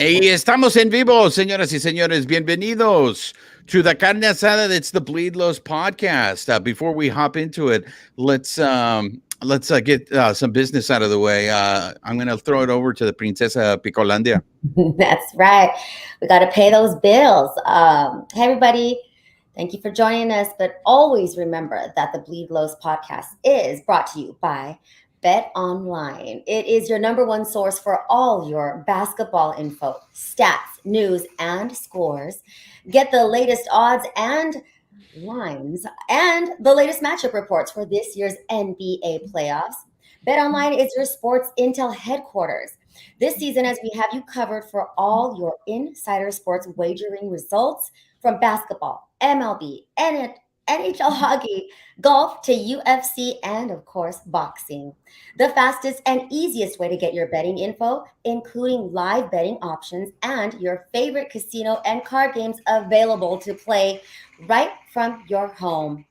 Y estamos en vivo, señoras y señores. Bienvenidos to the Carne Asada. That's the Bleed Los podcast. Before we hop into it, let's get some business out of the way. I'm going to throw it over to the Princesa Picolandia. That's right. We got to pay those bills. Hey, everybody. Thank you for joining us. But always remember that the Bleed Los podcast is brought to you by Bet Online. It is your number one source for all your basketball info, stats, news, and scores. Get the latest odds and lines and the latest matchup reports for this year's NBA playoffs. Bet Online is your sports intel headquarters. This season, as we have you covered for all your insider sports wagering results from basketball, MLB, NHL hockey, golf to UFC, and of course, boxing. The fastest and easiest way to get your betting info, including live betting options and your favorite casino and card games available to play right from your home.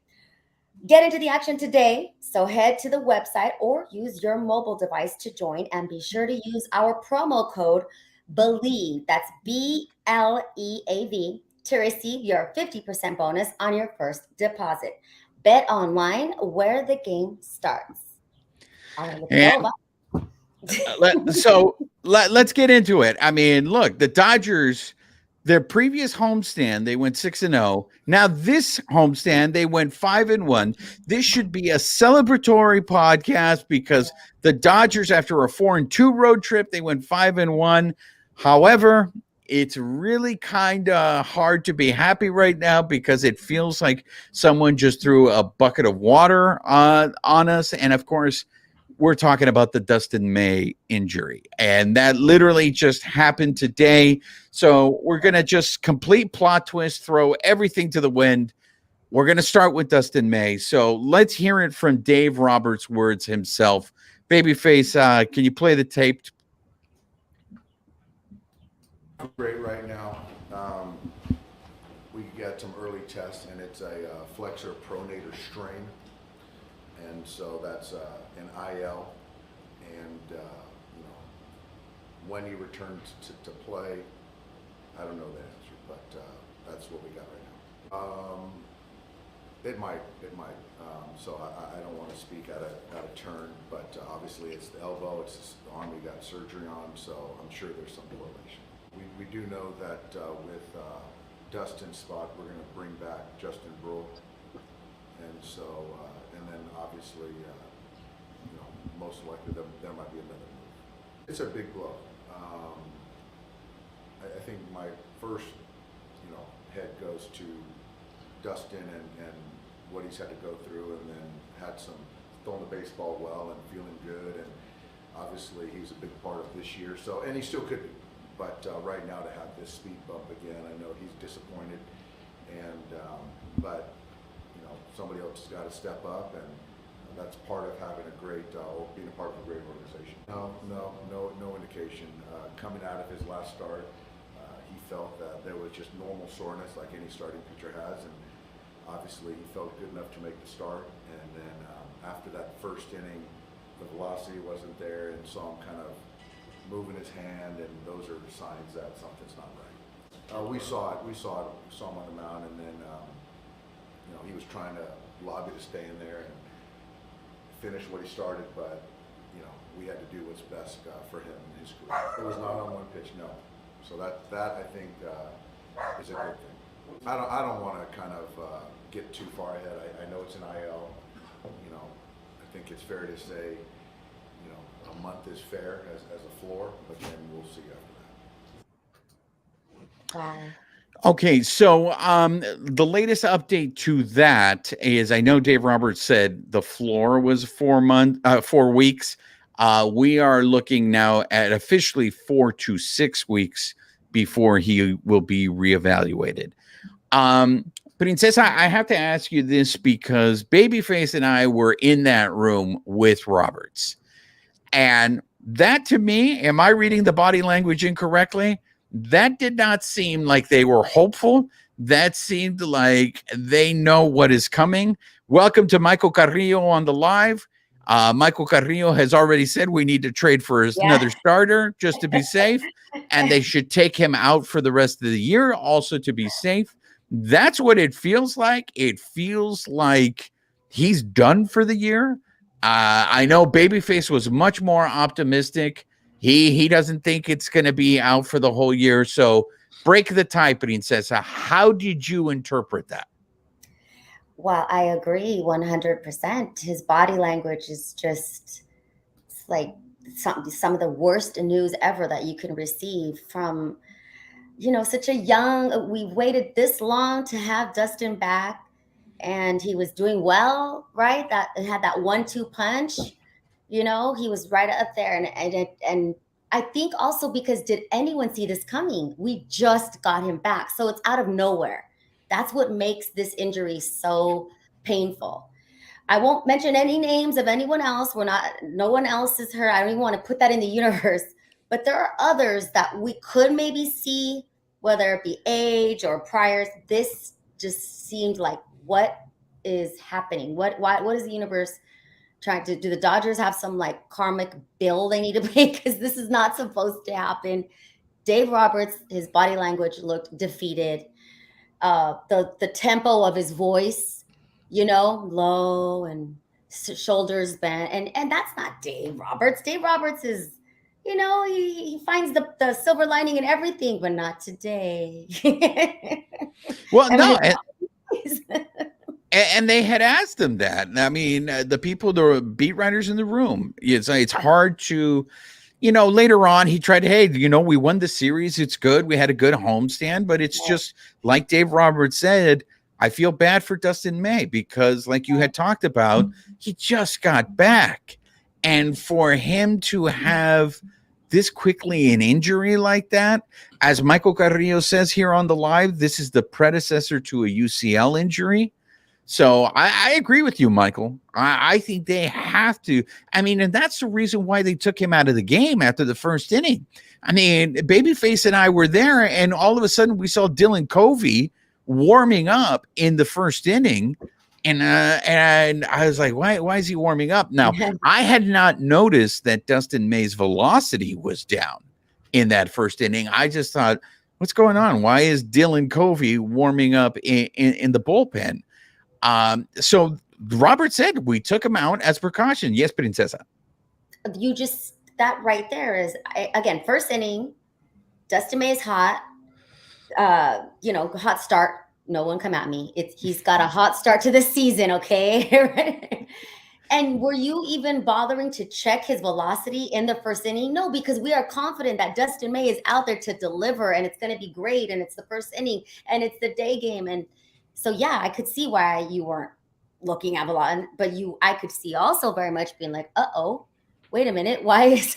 Get into the action today. So head to the website or use your mobile device to join, and be sure to use our promo code BELIEVE, that's BLEAV, to receive your 50% bonus on your first deposit. Bet Online, where the game starts. All right, let's get into it. I mean, look, the Dodgers, their previous homestand, they went 6-0. Now this homestand, they went 5-1. This should be a celebratory podcast because the Dodgers, after a 4-2 road trip, they went 5-1. However, it's really kind of hard to be happy right now because it feels like someone just threw a bucket of water on us. And of course, we're talking about the Dustin May injury, and that literally just happened today. So we're going to just complete plot twist, throw everything to the wind. We're going to start with Dustin May. So let's hear it from Dave Roberts' words himself. Babyface, can you play the tape? Great right now. We got some early tests, and it's a flexor pronator strain, and so that's an IL. And when he returns to play, I don't know the answer, but that's what we got right now. It might. So I don't want to speak out of turn, but obviously it's the elbow, it's the arm we got surgery on, so I'm sure there's some correlation. We do know that with Dustin's spot, we're going to bring back Justin Brewer, and so and then obviously, most likely there might be another move. It's a big blow. I think my first, head goes to Dustin and what he's had to go through, and then had some throwing the baseball well and feeling good, and obviously he's a big part of this year. So, and he still could be. But right now, to have this speed bump again, I know he's disappointed, and but somebody else has got to step up, and that's part of having a great, being a part of a great organization. No indication. Coming out of his last start, he felt that there was just normal soreness like any starting pitcher has, and obviously he felt good enough to make the start. And then after that first inning, the velocity wasn't there, and saw him kind of moving his hand, and those are signs that something's not right. We saw him on the mound, and then he was trying to lobby to stay in there and finish what he started, but we had to do what's best for him in his career. It was not on one pitch, no. So that I think is a good thing. I don't want to kind of get too far ahead. I know it's an IL. I think it's fair to say a month is fair as a floor, but then we'll see after that. Wow. Okay, so the latest update to that is, I know Dave Roberts said the floor was 4 weeks. We are looking now at officially 4 to 6 weeks before he will be reevaluated. Princesa, I have to ask you this because Babyface and I were in that room with Roberts. And that, to me, am I reading the body language incorrectly? That did not seem like they were hopeful. that seemed like they know what is coming. Welcome to Michael Carrillo on the live. Michael Carrillo has already said we need to trade for another starter just to be safe, and they should take him out for the rest of the year also to be safe. That's what it feels like. It feels like he's done for the year. I know Babyface was much more optimistic. He doesn't think it's going to be out for the whole year. So break the tie, Princesa. How did you interpret that? Well, I agree 100%. His body language is just, it's like some of the worst news ever that you can receive from, such a young, we waited this long to have Dustin back, and he was doing well, right? That it had that 1-2 punch, he was right up there. And I think also because did anyone see this coming? We just got him back. So it's out of nowhere. That's what makes this injury so painful. I won't mention any names of anyone else. No one else is hurt. I don't even want to put that in the universe, but there are others that we could maybe see, whether it be age or priors. This just seemed like, what is happening? What is the universe trying to do? The Dodgers have some like karmic bill they need to pay because this is not supposed to happen. Dave Roberts, his body language looked defeated. The tempo of his voice, low and shoulders bent, and that's not Dave Roberts. Dave Roberts is, he finds the silver lining in everything, but not today. Well, no. And they had asked him that. I mean, the people, the beat writers in the room, it's hard to, later on he tried to, hey, we won the series. It's good. We had a good homestand, but it's just like Dave Roberts said, I feel bad for Dustin May because like you had talked about, he just got back. And for him to have this quickly an injury like that, as Michael Carrillo says here on the live, this is the predecessor to a UCL injury. So I agree with you, Michael. I think they have to. I mean, and that's the reason why they took him out of the game after the first inning. I mean, Babyface and I were there, and all of a sudden we saw Dylan Covey warming up in the first inning. And I was like, why is he warming up? Now, I had not noticed that Dustin May's velocity was down in that first inning. I just thought, what's going on? Why is Dylan Covey warming up in the bullpen? So Robert said we took him out as precaution. Yes, Princesa. That right there is, again, first inning, Dustin May is hot, hot start. No one come at me. He's got a hot start to the season. Okay. And were you even bothering to check his velocity in the first inning? No, because we are confident that Dustin May is out there to deliver and it's going to be great. And it's the first inning and it's the day game. And so, yeah, I could see why you weren't looking at velocity, but I could see also very much being like, wait a minute. Why is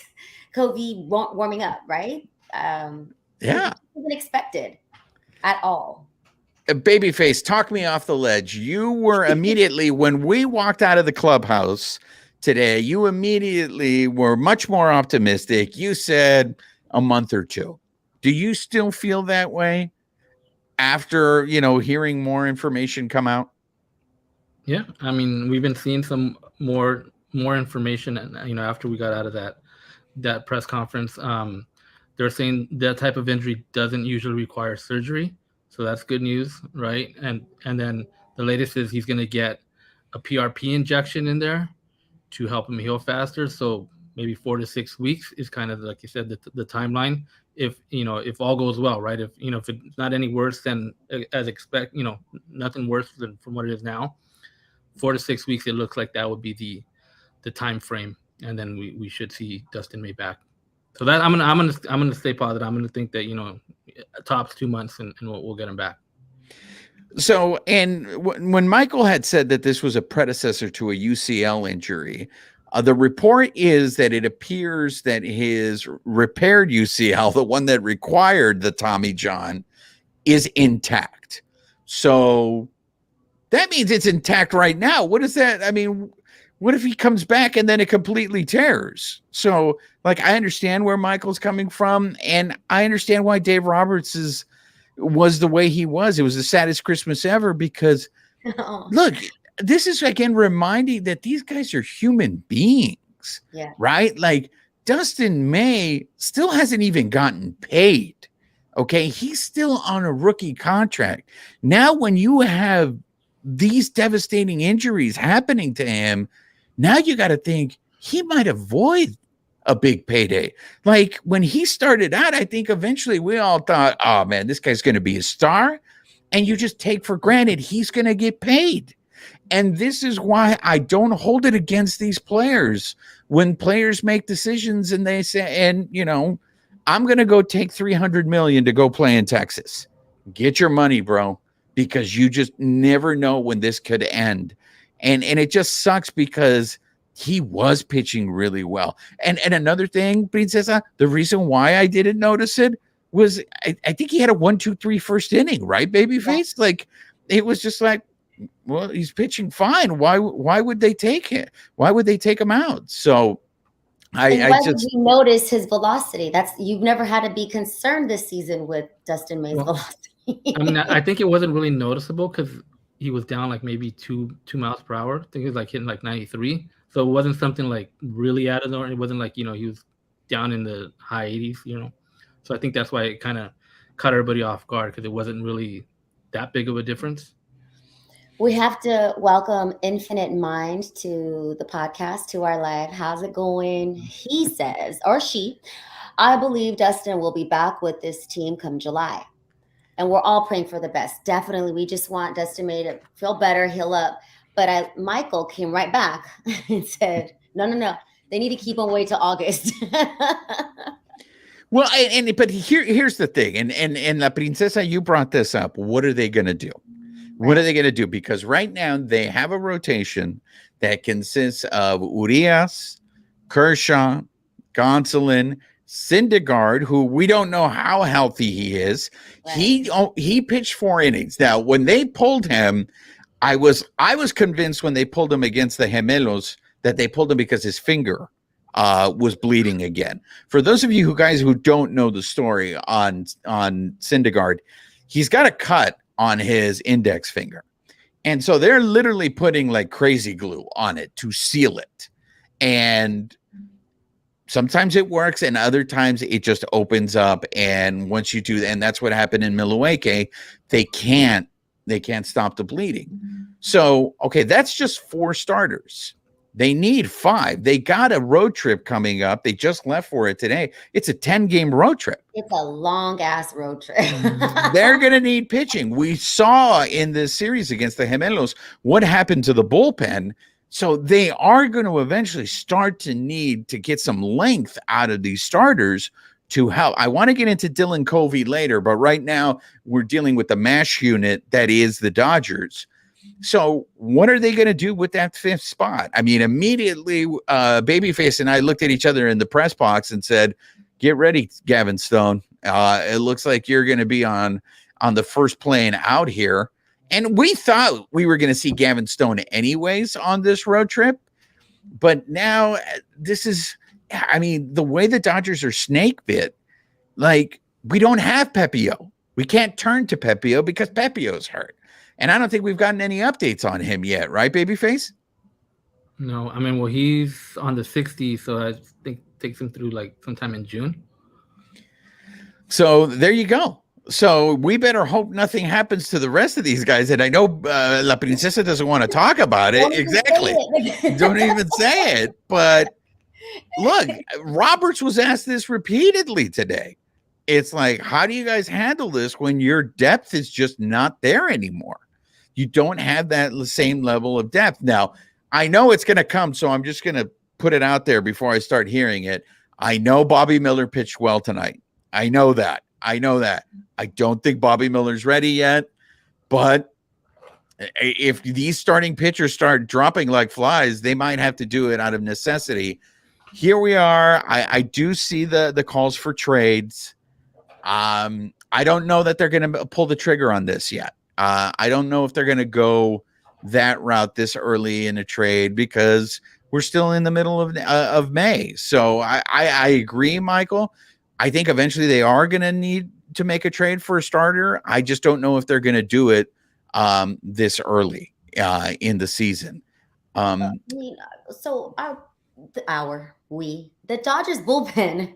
Covey warming up? Right. Yeah. It wasn't expected at all. Babyface, talk me off the ledge. You were immediately, when we walked out of the clubhouse today, you immediately were much more optimistic. You said a month or two. Do you still feel that way after, hearing more information come out? Yeah. I mean, we've been seeing some more information, and, after we got out of that press conference, they're saying that type of injury doesn't usually require surgery. So that's good news, right? And then the latest is he's going to get a PRP injection in there to help him heal faster. So maybe 4 to 6 weeks is kind of, like you said, the timeline. If all goes well, right? If it's not any worse than as expect, nothing worse than from what it is now, 4 to 6 weeks, it looks like that would be the time frame, and then we should see Dustin May back. So that I'm gonna stay positive. I'm gonna think that tops 2 months and we'll get him back. So, and when Michael had said that this was a predecessor to a UCL injury, the report is that it appears that his repaired UCL, the one that required the Tommy John, is intact. So that means it's intact right now. What is that? I mean, what if he comes back and then it completely tears? So, I understand where Michael's coming from, and I understand why Dave Roberts is was the way he was. It was the saddest Christmas ever because Oh, look, this is again reminding that these guys are human beings, yeah. right? Like Dustin May still hasn't even gotten paid. Okay. He's still on a rookie contract. Now, when you have these devastating injuries happening to him, now you got to think he might avoid a big payday. Like when he started out, I think eventually we all thought, oh man, this guy's going to be a star. And you just take for granted he's going to get paid. And this is why I don't hold it against these players when players make decisions and they say, and you know, I'm going to go take 300 million to go play in Texas. Get your money, bro, because you just never know when this could end. And it just sucks because he was pitching really well. And another thing, Princesa, the reason why I didn't notice it was I think he had a 1-2-3 first inning, right, babyface? Yeah. Like it was just like, well, he's pitching fine. Why would they take it? Why would they take him out? So why did you notice his velocity? You've never had to be concerned this season with Dustin May's velocity. I mean, I think it wasn't really noticeable because he was down like maybe 2 miles per hour. I think he was like hitting like 93. So it wasn't something like really out of the ordinary. It wasn't like, he was down in the high 80s, So I think that's why it kind of caught everybody off guard because it wasn't really that big of a difference. We have to welcome Infinite Mind to the podcast, to our live. How's it going? He says, or she, I believe Dustin will be back with this team come July. And we're all praying for the best. Definitely. We just want Dustin May to feel better, heal up. But Michael came right back and said, no. They need to keep him wait till August. Well, but here's the thing. And La Princesa, you brought this up. What are they going to do? What are they going to do? Because right now they have a rotation that consists of Urias, Kershaw, Gonsolin, Syndergaard, who we don't know how healthy he is. Right. He pitched 4 innings. Now, when they pulled him, I was convinced when they pulled him against the Gemelos that they pulled him because his finger was bleeding again. For those of you who don't know the story on Syndergaard, he's got a cut on his index finger. And so they're literally putting like crazy glue on it to seal it. And sometimes it works and other times it just opens up. And once you do, and that's what happened in Milwaukee, they can't stop the bleeding. So, okay, that's just 4 starters. They need 5. They got a road trip coming up. They just left for it today. It's a 10-game road trip. It's a long-ass road trip. They're going to need pitching. We saw in this series against the Gemelos what happened to the bullpen. So they are going to eventually start to need to get some length out of these starters to help. I want to get into Dylan Covey later, but right now we're dealing with the MASH unit that is the Dodgers. So what are they going to do with that 5th spot? I mean, immediately Babyface and I looked at each other in the press box and said, get ready, Gavin Stone. It looks like you're going to be on the first plane out here. And we thought we were going to see Gavin Stone anyways on this road trip. But now this is, I mean, the way the Dodgers are snake bit, like we don't have Pepio. We can't turn to Pepio because Pepio's hurt. And I don't think we've gotten any updates on him yet, right, Babyface? No, I mean, well, he's on the 60s, so I think it takes him through like sometime in June. So there you go. So we better hope nothing happens to the rest of these guys. And I know La Princesa doesn't want to talk about it. Exactly. Don't even say it. But look, Roberts was asked this repeatedly today. It's like, how do you guys handle this when your depth is just not there anymore? You don't have that same level of depth. Now, I know it's going to come, so I'm just going to put it out there before I start hearing it. I know Bobby Miller pitched well tonight. I know that. I don't think Bobby Miller's ready yet, but if these starting pitchers start dropping like flies, they might have to do it out of necessity. Here we are. I do see the calls for trades. I don't know that they're going to pull the trigger on this yet. I don't know if they're going to go that route this early in a trade because we're still in the middle of May. So I agree, Michael. I think eventually they are going to need to make a trade for a starter. I just don't know if they're going to do it this early in the season. So the Dodgers bullpen,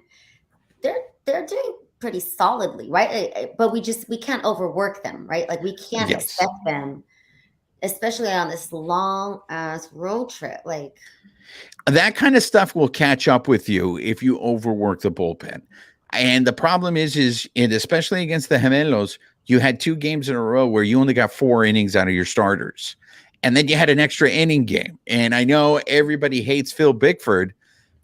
they're doing pretty solidly, right? But we can't overwork them, right? Like we can't expect them, especially on this long ass road trip. Like that kind of stuff will catch up with you if you overwork the bullpen. And the problem is, and especially against the Gemelos, you had 2 games in a row where you only got 4 innings out of your starters. And then you had an extra inning game. And I know everybody hates Phil Bickford,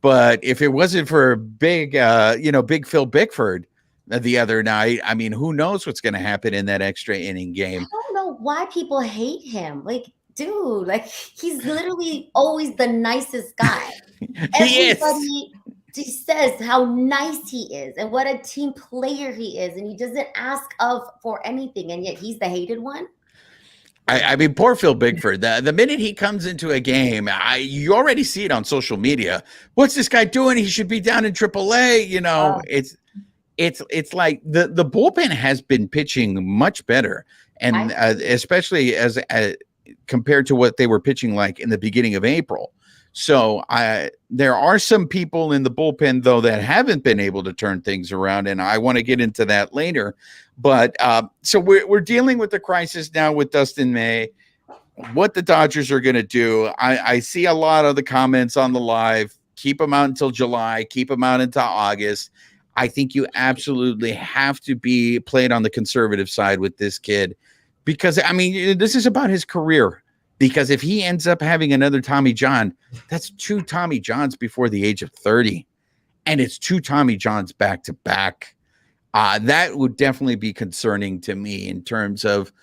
but if it wasn't for big Phil Bickford the other night, I mean, who knows what's going to happen in that extra inning game? I don't know why people hate him. Like, dude, like he's literally always the nicest guy. Everybody says how nice he is and what a team player he is, and he doesn't ask for anything, and yet he's the hated one. I mean, poor Phil Bickford. The minute he comes into a game, you already see it on social media. What's this guy doing? He should be down in AAA. You know, it's like the bullpen has been pitching much better, and especially as compared to what they were pitching like in the beginning of April. So there are some people in the bullpen, though, that haven't been able to turn things around, and I want to get into that later. But so we're dealing with the crisis now with Dustin May. What the Dodgers are going to do, I see a lot of the comments on the live. Keep him out until July. Keep him out until August. I think you absolutely have to be played on the conservative side with this kid because, I mean, this is about his career. Because if he ends up having another Tommy John, that's 2 Tommy Johns before the age of 30. And it's 2 Tommy Johns back to back. That would definitely be concerning to me in terms of,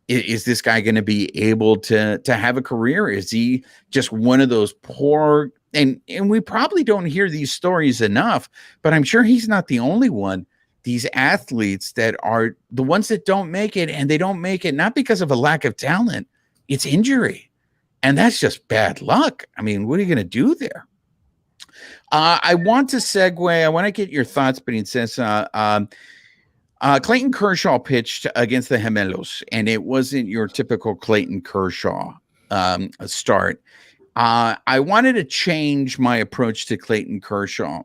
is this guy going to be able to have a career? Is he just one of those poor, and we probably don't hear these stories enough, but I'm sure he's not the only one. These athletes that are the ones that don't make it, and they don't make it not because of a lack of talent. It's injury, and that's just bad luck. I mean, what are you going to do there? I want to segue. I want to get your thoughts, Princess. Clayton Kershaw pitched against the Gemelos, and it wasn't your typical Clayton Kershaw start. I wanted to change my approach to Clayton Kershaw,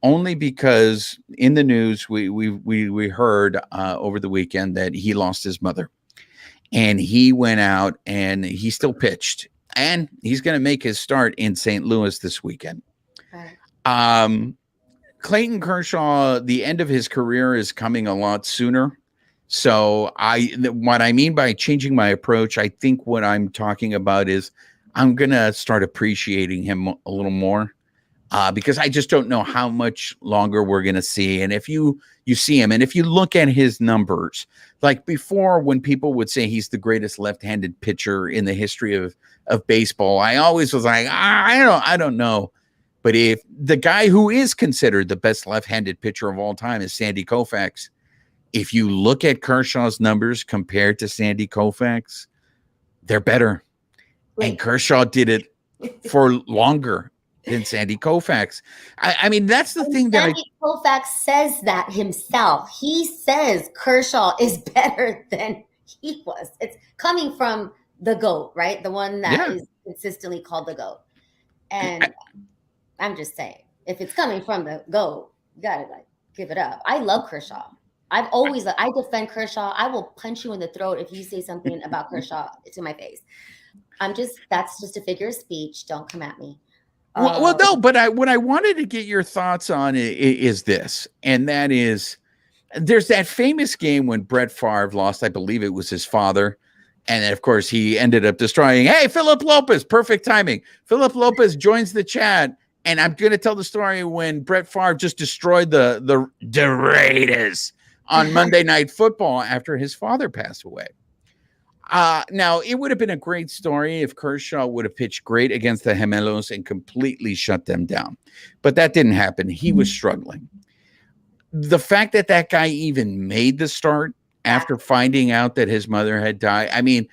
only because in the news we heard over the weekend that he lost his mother. And he went out and he still pitched, and he's going to make his start in St. Louis this weekend. Right. Clayton Kershaw, the end of his career is coming a lot sooner. So what I mean by changing my approach, I think what I'm talking about is I'm going to start appreciating him a little more. Because I just don't know how much longer we're going to see. And if you see him, and if you look at his numbers, like before when people would say he's the greatest left-handed pitcher in the history of baseball, I always was like, I don't know. But if the guy who is considered the best left-handed pitcher of all time is Sandy Koufax, if you look at Kershaw's numbers compared to Sandy Koufax, they're better. And Kershaw did it for longer than Sandy Koufax. I mean, that's the thing that Sandy Koufax says that himself. He says Kershaw is better than he was. It's coming from the GOAT, right? The one that is consistently called the GOAT. And I'm just saying, if it's coming from the GOAT, you gotta give it up. I love Kershaw. I defend Kershaw. I will punch you in the throat if you say something about Kershaw to my face. That's just a figure of speech. Don't come at me. Well, no, but what I wanted to get your thoughts on is this, and that is, there's that famous game when Brett Favre lost, I believe it was his father, and of course he ended up destroying, hey, Philip Lopez, perfect timing. Philip Lopez joins the chat, and I'm going to tell the story when Brett Favre just destroyed the Raiders on Monday Night Football after his father passed away. Now, it would have been a great story if Kershaw would have pitched great against the Gemelos and completely shut them down. But that didn't happen. He was struggling. The fact that guy even made the start after finding out that his mother had died. I mean,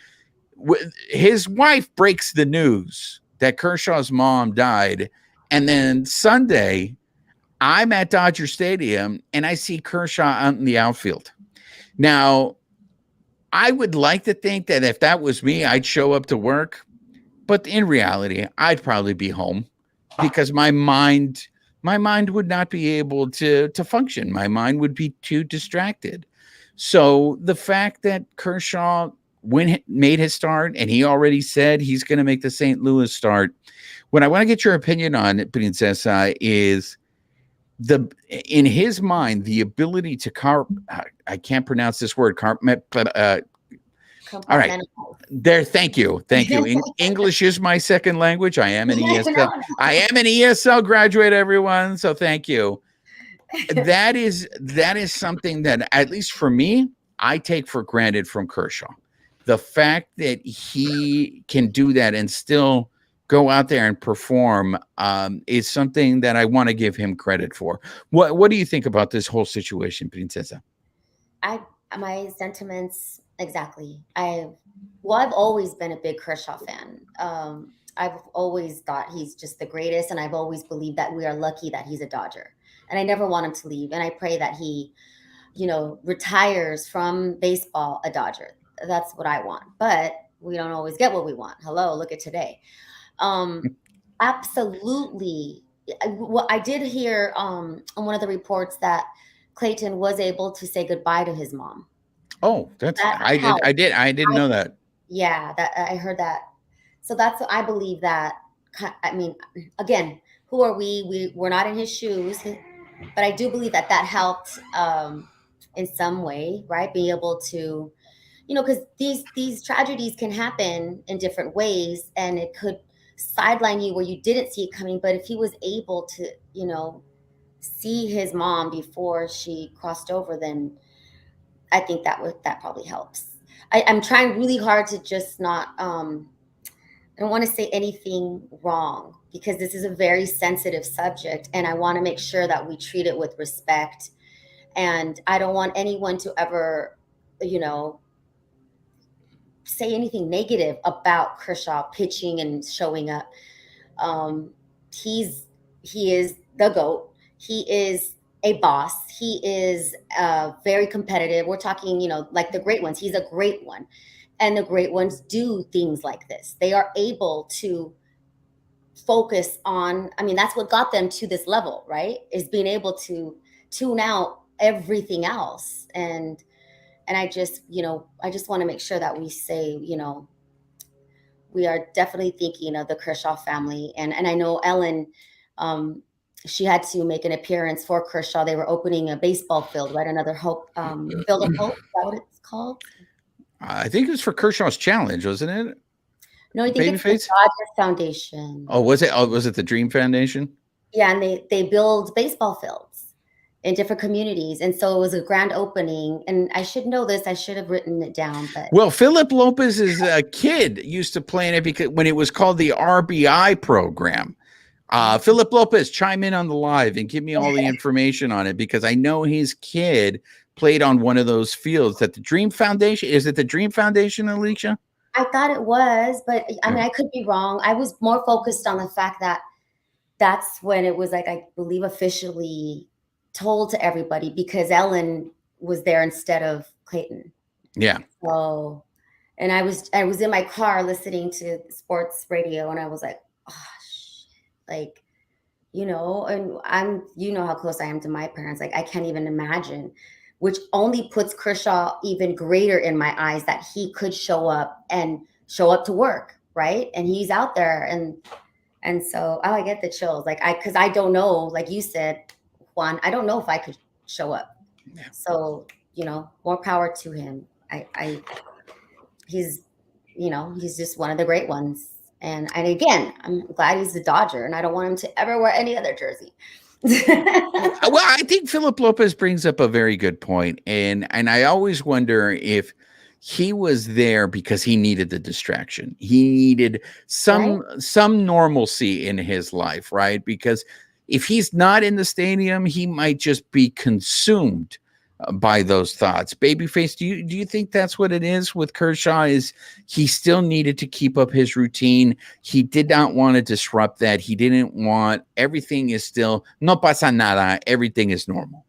his wife breaks the news that Kershaw's mom died. And then Sunday, I'm at Dodger Stadium and I see Kershaw out in the outfield. Now, I would like to think that if that was me, I'd show up to work. But in reality, I'd probably be home because my mind would not be able to function. My mind would be too distracted. So the fact that Kershaw made his start and he already said he's going to make the St. Louis start, what I want to get your opinion on, Princesa, is in his mind, the ability to I can't pronounce this word, all right. There. Thank you. English is my second language. I am an ESL. I am an ESL graduate, everyone. So thank you. That is something that, at least for me, I take for granted from Kershaw. The fact that he can do that and still go out there and perform is something that I want to give him credit for. What do you think about this whole situation, Princesa? My sentiments. Exactly. I've always been a big Kershaw fan. I've always thought he's just the greatest, and I've always believed that we are lucky that he's a Dodger. And I never want him to leave. And I pray that he, retires from baseball a Dodger. That's what I want. But we don't always get what we want. Hello, look at today. Absolutely. I did hear on one of the reports that Clayton was able to say goodbye to his mom. Oh, I didn't know that. Yeah, that I heard that. So I believe that. I mean, again, who are we? We're not in his shoes, but I do believe that helped in some way, right? Being able to, because these tragedies can happen in different ways, and it could sideline you where you didn't see it coming. But if he was able to, see his mom before she crossed over, then I think that probably helps. I'm trying really hard to just not, I don't want to say anything wrong because this is a very sensitive subject and I want to make sure that we treat it with respect. And I don't want anyone to ever, say anything negative about Kershaw pitching and showing up. He is the GOAT. He is a boss. He is very competitive. We're talking, like the great ones. He's a great one. And the great ones do things like this. They are able to focus on, that's what got them to this level, right? Is being able to tune out everything else. And I just want to make sure that we say, we are definitely thinking of the Kershaw family. And I know Ellen, she had to make an appearance for Kershaw. They were opening a baseball field, right? Another Field of Hope. Is that what it's called? I think it was for Kershaw's challenge, wasn't it? No, I think it's the Dodger Foundation. Oh, was it? Oh, was it the Dream Foundation? Yeah, and they build baseball fields in different communities, and so it was a grand opening. And I should know this; I should have written it down. But well, Philip Lopez's kid used to play in it because when it was called the RBI program. Philip Lopez, chime in on the live and give me all the information on it because I know his kid played on one of those fields at the Dream Foundation. Is it the Dream Foundation, Alicia? I thought it was, but I could be wrong. I was more focused on the fact that that's when it was like, I believe, officially told to everybody because Ellen was there instead of Clayton. Yeah. So, and I was in my car listening to sports radio and I was like, oh, like, and how close I am to my parents. Like, I can't even imagine, which only puts Kershaw even greater in my eyes that he could show up to work. Right. And he's out there. And so, I get the chills. Like cause I don't know, like you said, Juan, I don't know if I could show up. Yeah. So, more power to him. He's just one of the great ones. And again, I'm glad he's a Dodger, and I don't want him to ever wear any other jersey. Well, I think Philip Lopez brings up a very good point, and I always wonder if he was there because he needed the distraction. He needed some normalcy in his life, right? Because if he's not in the stadium, he might just be consumed by those thoughts. Babyface, do you think that's what it is with Kershaw? Is he still needed to keep up his routine? He did not want to disrupt that. He didn't want, everything is still no pasa nada. Everything is normal.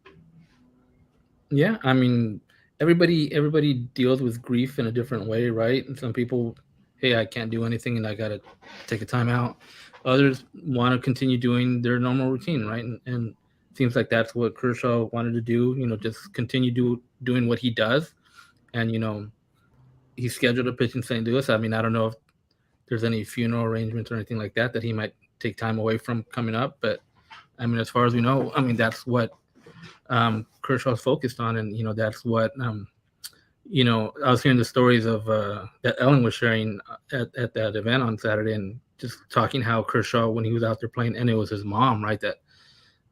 Yeah, I mean, everybody deals with grief in a different way, right? And some people, hey, I can't do anything and I got to take a time out. Others want to continue doing their normal routine, right? And it seems like that's what Kershaw wanted to do, just continue doing what he does. And, he's scheduled to pitch in St. Louis. I mean, I don't know if there's any funeral arrangements or anything like that he might take time away from coming up. But, I mean, as far as we know, I mean, that's what Kershaw's focused on. And, that's what, I was hearing the stories of that Ellen was sharing at that event on Saturday, and just talking how Kershaw, when he was out there playing, and it was his mom, right, that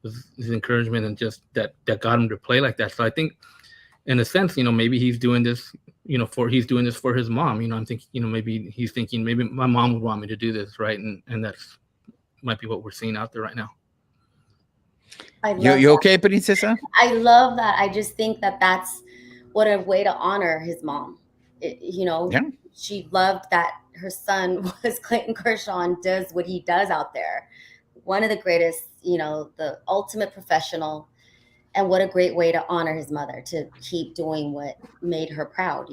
was his encouragement, and just that got him to play like that. So I think, in a sense, maybe he's doing this, for his mom. I'm thinking, maybe he's thinking, maybe my mom would want me to do this, right? And that's might be what we're seeing out there right now. You okay, Princesa? I love that. I just think that that's what a way to honor his mom. Yeah. She loved that her son was Clayton Kershaw and does what he does out there. One of the greatest, the ultimate professional. And what a great way to honor his mother, to keep doing what made her proud,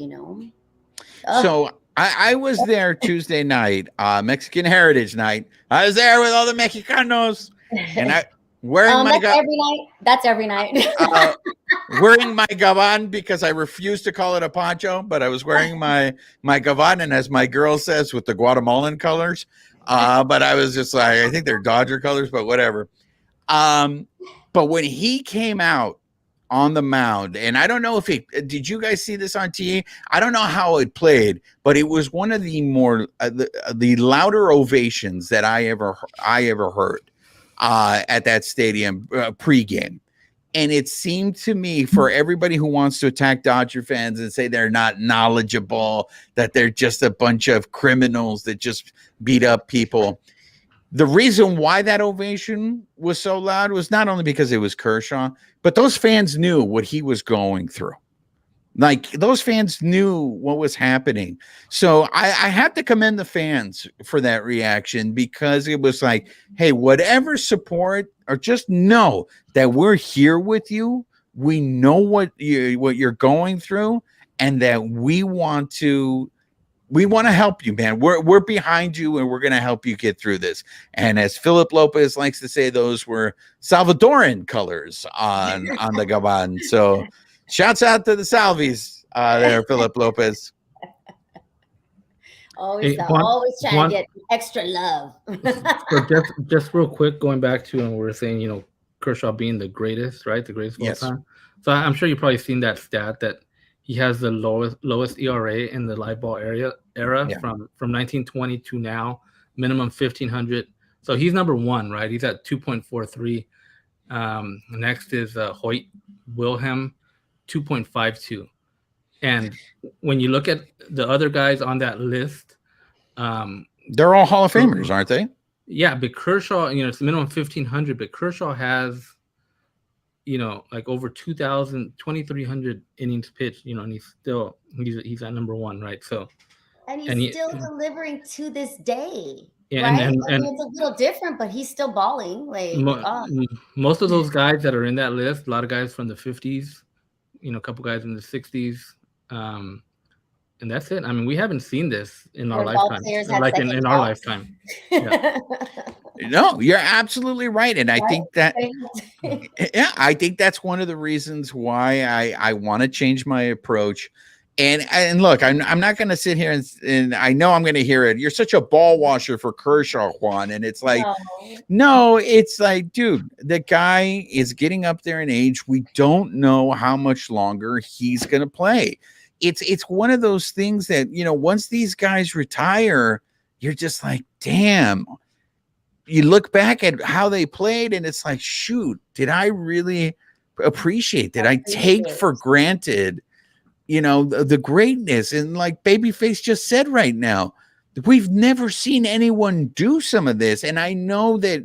So I was there Tuesday night, Mexican Heritage Night. I was there with all the Mexicanos, and I wearing my That's every night. Wearing my gavan, because I refused to call it a poncho, but I was wearing my gavan, and as my girl says, with the Guatemalan colors. But I was just like, I think they're Dodger colors, but whatever. But when he came out on the mound, and I don't know if did you guys see this on TV? I don't know how it played, but it was one of the more the louder ovations that I ever heard at that stadium pregame. And it seemed to me, for everybody who wants to attack Dodger fans and say they're not knowledgeable, that they're just a bunch of criminals that just beat up people, the reason why that ovation was so loud was not only because it was Kershaw, but those fans knew what he was going through. Like, those fans knew what was happening. So I have to commend the fans for that reaction, because it was like, hey, whatever support, or just know that we're here with you. We know what you're going through, and that we want to help you, man. We're behind you, and we're going to help you get through this. And as Philip Lopez likes to say, those were Salvadoran colors on the gavan. So shouts out to the Salvies there, Philip Lopez. Always trying to get extra love. So just real quick, going back to when we were saying, Kershaw being the greatest, right? The greatest of all time. So I'm sure you've probably seen that stat that he has the lowest ERA in the live ball era from 1920 to now, minimum 1,500. So he's number one, right? He's at 2.43. Next is Hoyt Wilhelm, 2.52. And when you look at the other guys on that list, they're all Hall of Famers, aren't they? Yeah, but Kershaw, it's the minimum 1,500, but Kershaw has, like over 2,300 innings pitched, and he's at number one, right? So, and he's still delivering to this day. Yeah, right? and it's a little different, but he's still balling. Like most of those guys that are in that list, a lot of guys from the 50s, a couple guys in the 60s, and that's it. I mean, we haven't seen this in our lifetime, like in our lifetime. Yeah. No, you're absolutely right, and I think that, I think that's one of the reasons why I want to change my approach. And look, I'm not going to sit here and I know I'm going to hear it. You're such a ball washer for Kershaw, Juan, and it's like, no, it's like, dude, the guy is getting up there in age. We don't know how much longer he's going to play. It's one of those things that, once these guys retire, you're just like, damn. You look back at how they played, and it's like, shoot, did I really appreciate? Did I take for granted, the greatness? And like Babyface just said right now, we've never seen anyone do some of this. And I know that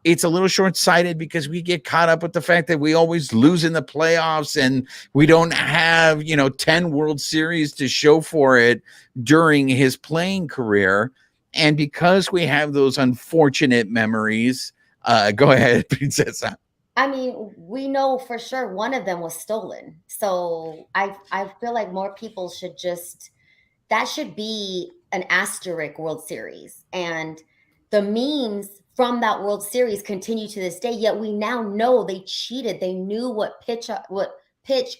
it's a little short-sighted because we get caught up with the fact that we always lose in the playoffs and we don't have, 10 World Series to show for it during his playing career. And because we have those unfortunate memories, go ahead, Princesa. I mean, we know for sure one of them was stolen. So I feel like more people should that should be an asterisk World Series. And the memes from that World Series continue to this day. Yet we now know they cheated. They knew what pitch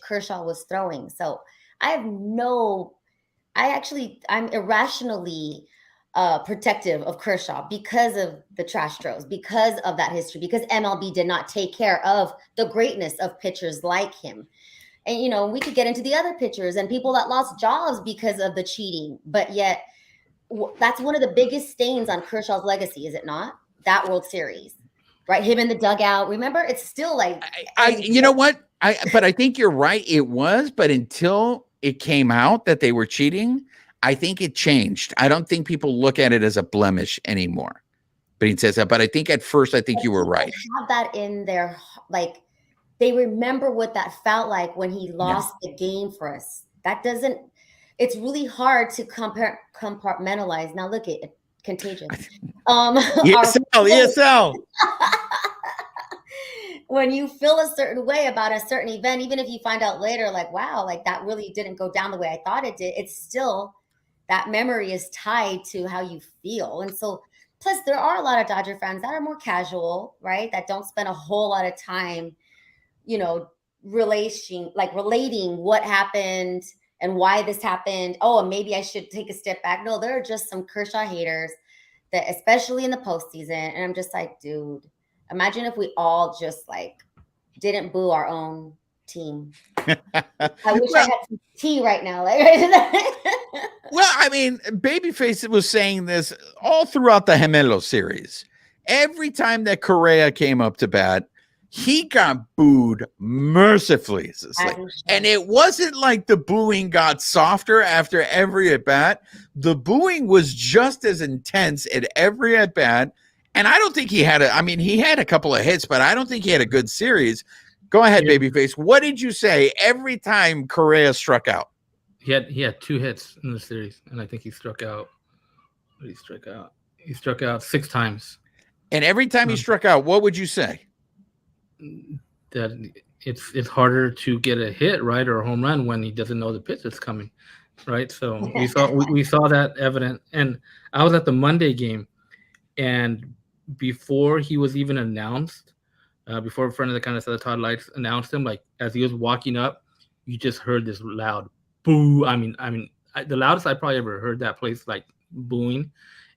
Kershaw was throwing. So I'm irrationally protective of Kershaw because of the trash throws, because of that history, because MLB did not take care of the greatness of pitchers like him. And, we could get into the other pitchers and people that lost jobs because of the cheating. But yet that's one of the biggest stains on Kershaw's legacy, is it not? That World Series, right? Him in the dugout. Remember, it's still like, you know what? But I think you're right. It was, but until it came out that they were cheating, I think it changed. I don't think people look at it as a blemish anymore. But he says that. But I think at first, I think you were right. Have that in their, like, they remember what that felt like when he lost the game for us. It's really hard to compartmentalize. Now look at it, contagious. ESL. When you feel a certain way about a certain event, even if you find out later, like, wow, like that really didn't go down the way I thought it did, it's still, that memory is tied to how you feel. And so, plus there are a lot of Dodger fans that are more casual, right? That don't spend a whole lot of time, relating what happened and why this happened. Oh, and maybe I should take a step back. No, there are just some Kershaw haters that, especially in the postseason. And I'm just like, dude, imagine if we all just like didn't boo our own team. I wish I had some tea right now. Well, I mean, Babyface was saying this all throughout the Gemelo series. Every time that Correa came up to bat, he got booed mercifully. And it wasn't like the booing got softer after every at-bat. The booing was just as intense at every at-bat. And I don't think he had he had a couple of hits, but I don't think he had a good series. Go ahead, Babyface. What did you say every time Correa struck out? He had 2 hits in the series, and I think he struck out. He struck out 6 times. And every time he struck out, what would you say? That it's harder to get a hit, right, or a home run when he doesn't know the pitch that's coming, right? So we saw that evident. And I was at the Monday game, and before he was even announced, before a friend of the kind of said the Todd Lights announced him, like as he was walking up, you just heard this loud boo. The loudest I probably ever heard that place, like booing,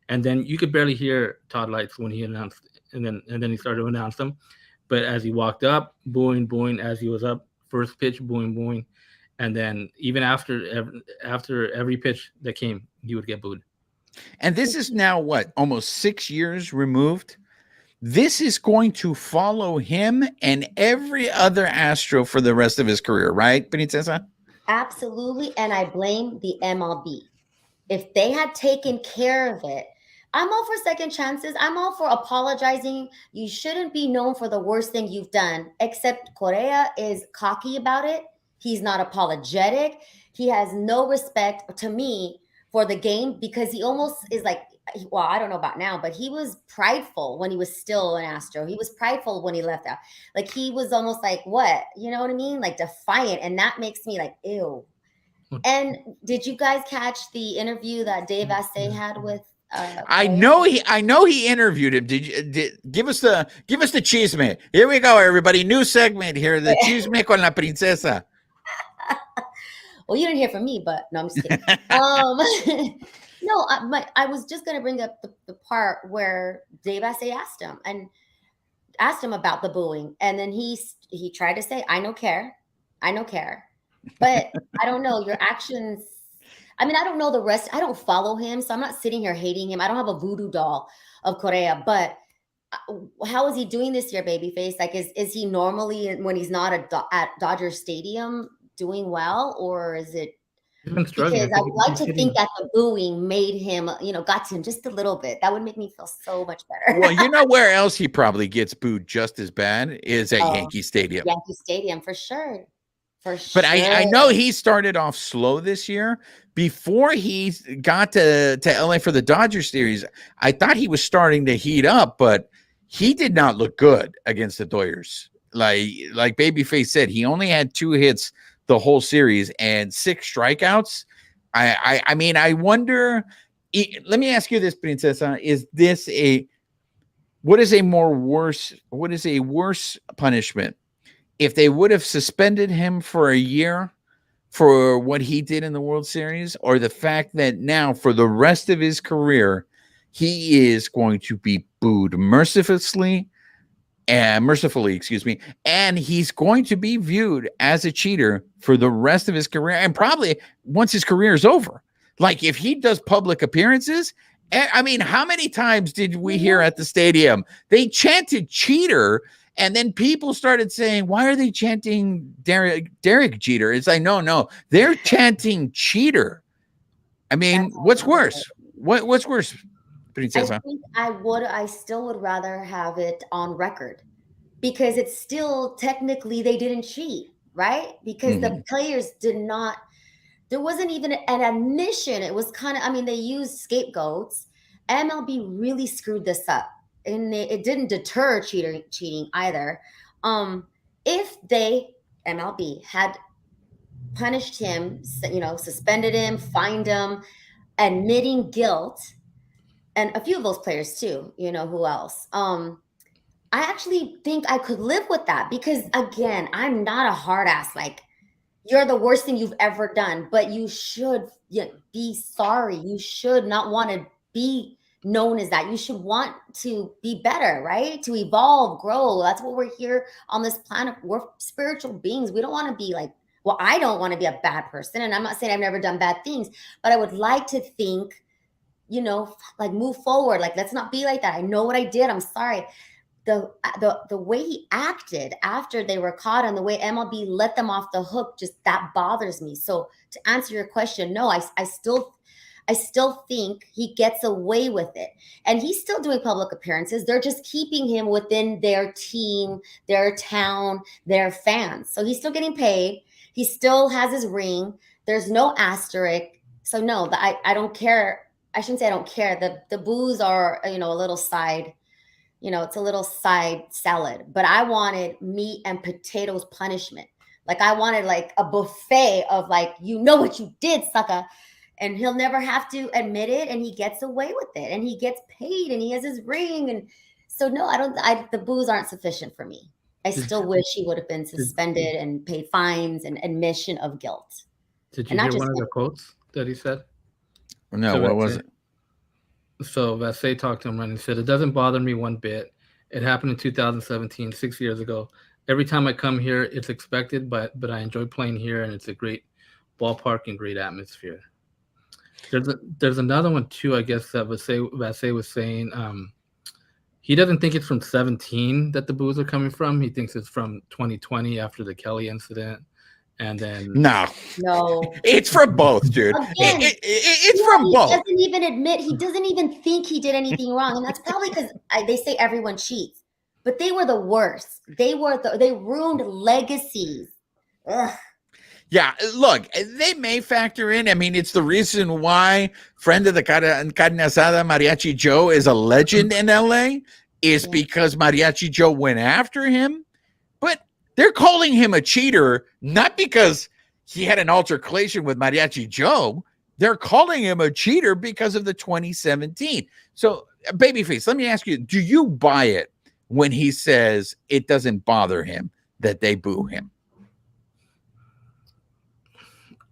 and then you could barely hear Todd Lights when he announced, and then he started to announce them. But as he walked up, booing. As he was up, first pitch, booing. And then even after every pitch that came, he would get booed. And this is now what, almost 6 years removed? This is going to follow him and every other Astro for the rest of his career, right, Beniteza? Absolutely. And I blame the MLB. If they had taken care of it, I'm all for second chances. I'm all for apologizing. You shouldn't be known for the worst thing you've done, except Correa is cocky about it. He's not apologetic. He has no respect, to me, for the game, because he almost is like, well, I don't know about now, but he was prideful when he was still an Astro. He was prideful when he left out. Like, he was almost like, what? You know what I mean? Like, defiant. And that makes me like, ew. And did you guys catch the interview that Dave Assay had with I know he interviewed him. Give us the chisme. Here we go, everybody. New segment here. The chisme con la princesa. Well, you didn't hear from me, but no, I'm just kidding. No, I was just going to bring up the part where Dave Assay asked him about the booing. And then he tried to say, I no care. But I don't know, your actions. I mean, I don't know the rest. I don't follow him, so I'm not sitting here hating him. I don't have a voodoo doll of Correa, but how is he doing this year, Babyface? Like, is he normally, when he's not at Dodger Stadium, doing well, or is it He's been struggling. Because I would like to think that the booing made him, got to him just a little bit. That would make me feel so much better. Well, you know where else he probably gets booed just as bad is at Yankee Stadium. Yankee Stadium, for sure. But I know he started off slow this year. Before he got to LA for the Dodgers series, I thought he was starting to heat up, but he did not look good against the Dodgers. Like Babyface said, he only had 2 hits the whole series and 6 strikeouts. I mean, I wonder. Let me ask you this, Princesa: what is a worse punishment? If they would have suspended him for a year for what he did in the World Series, or the fact that now for the rest of his career, he is going to be booed mercifully, and he's going to be viewed as a cheater for the rest of his career, and probably once his career is over. Like if he does public appearances, I mean, how many times did we hear at the stadium they chanted cheater? And then people started saying, why are they chanting Derek Jeter? It's like, no, they're chanting cheater. I mean, what's worse? What's worse, Princesa? I still would rather have it on record, because it's still technically they didn't cheat, right? Because the players did not, there wasn't even an admission. It was kind of, they used scapegoats. MLB really screwed this up. And it didn't deter cheating either. If MLB had punished him, suspended him, fined him, admitting guilt, and a few of those players too, who else? I actually think I could live with that, because again, I'm not a hard ass, like, you're the worst thing you've ever done, but you should be sorry. You should not want to be known as that. You should want to be better, right? To evolve, grow. That's what we're here on this planet. We're spiritual beings. We don't want to be like, well, I don't want to be a bad person. And I'm not saying I've never done bad things, but I would like to think, like move forward. Like, let's not be like that. I know what I did. I'm sorry. The way he acted after they were caught and the way MLB let them off the hook, just that bothers me. So to answer your question, no, I still think he gets away with it. And he's still doing public appearances. They're just keeping him within their team, their town, their fans. So he's still getting paid. He still has his ring. There's no asterisk. So no, I don't care. I shouldn't say I don't care. The boos are, a little side, it's a little side salad. But I wanted meat and potatoes punishment. Like I wanted like a buffet of like, what you did, sucker. And he'll never have to admit it, and he gets away with it, and he gets paid, and he has his ring. And so, no, the boos aren't sufficient for me. I still wish he would have been suspended and paid fines and admission of guilt. Did you hear one of the quotes that he said? No, so what was it? So Vassay talked to him and he said, "It doesn't bother me one bit. It happened in 2017, 6 years ago. Every time I come here, it's expected, but I enjoy playing here, and it's a great ballpark and great atmosphere." There's another one too, I guess, that Vassay was saying. He doesn't think it's from 17 that the boos are coming from. He thinks it's from 2020 after the Kelly incident. And then no, it's from both, dude. Again, it's from both. He doesn't even admit. He doesn't even think he did anything wrong, and that's probably because they say everyone cheats, but they were the worst. They ruined legacies. Ugh. Yeah, look, they may factor in. I mean, it's the reason why friend of the carne asada Mariachi Joe is a legend in LA is because Mariachi Joe went after him. But they're calling him a cheater not because he had an altercation with Mariachi Joe. They're calling him a cheater because of the 2017. So, Babyface, let me ask you, do you buy it when he says it doesn't bother him that they boo him?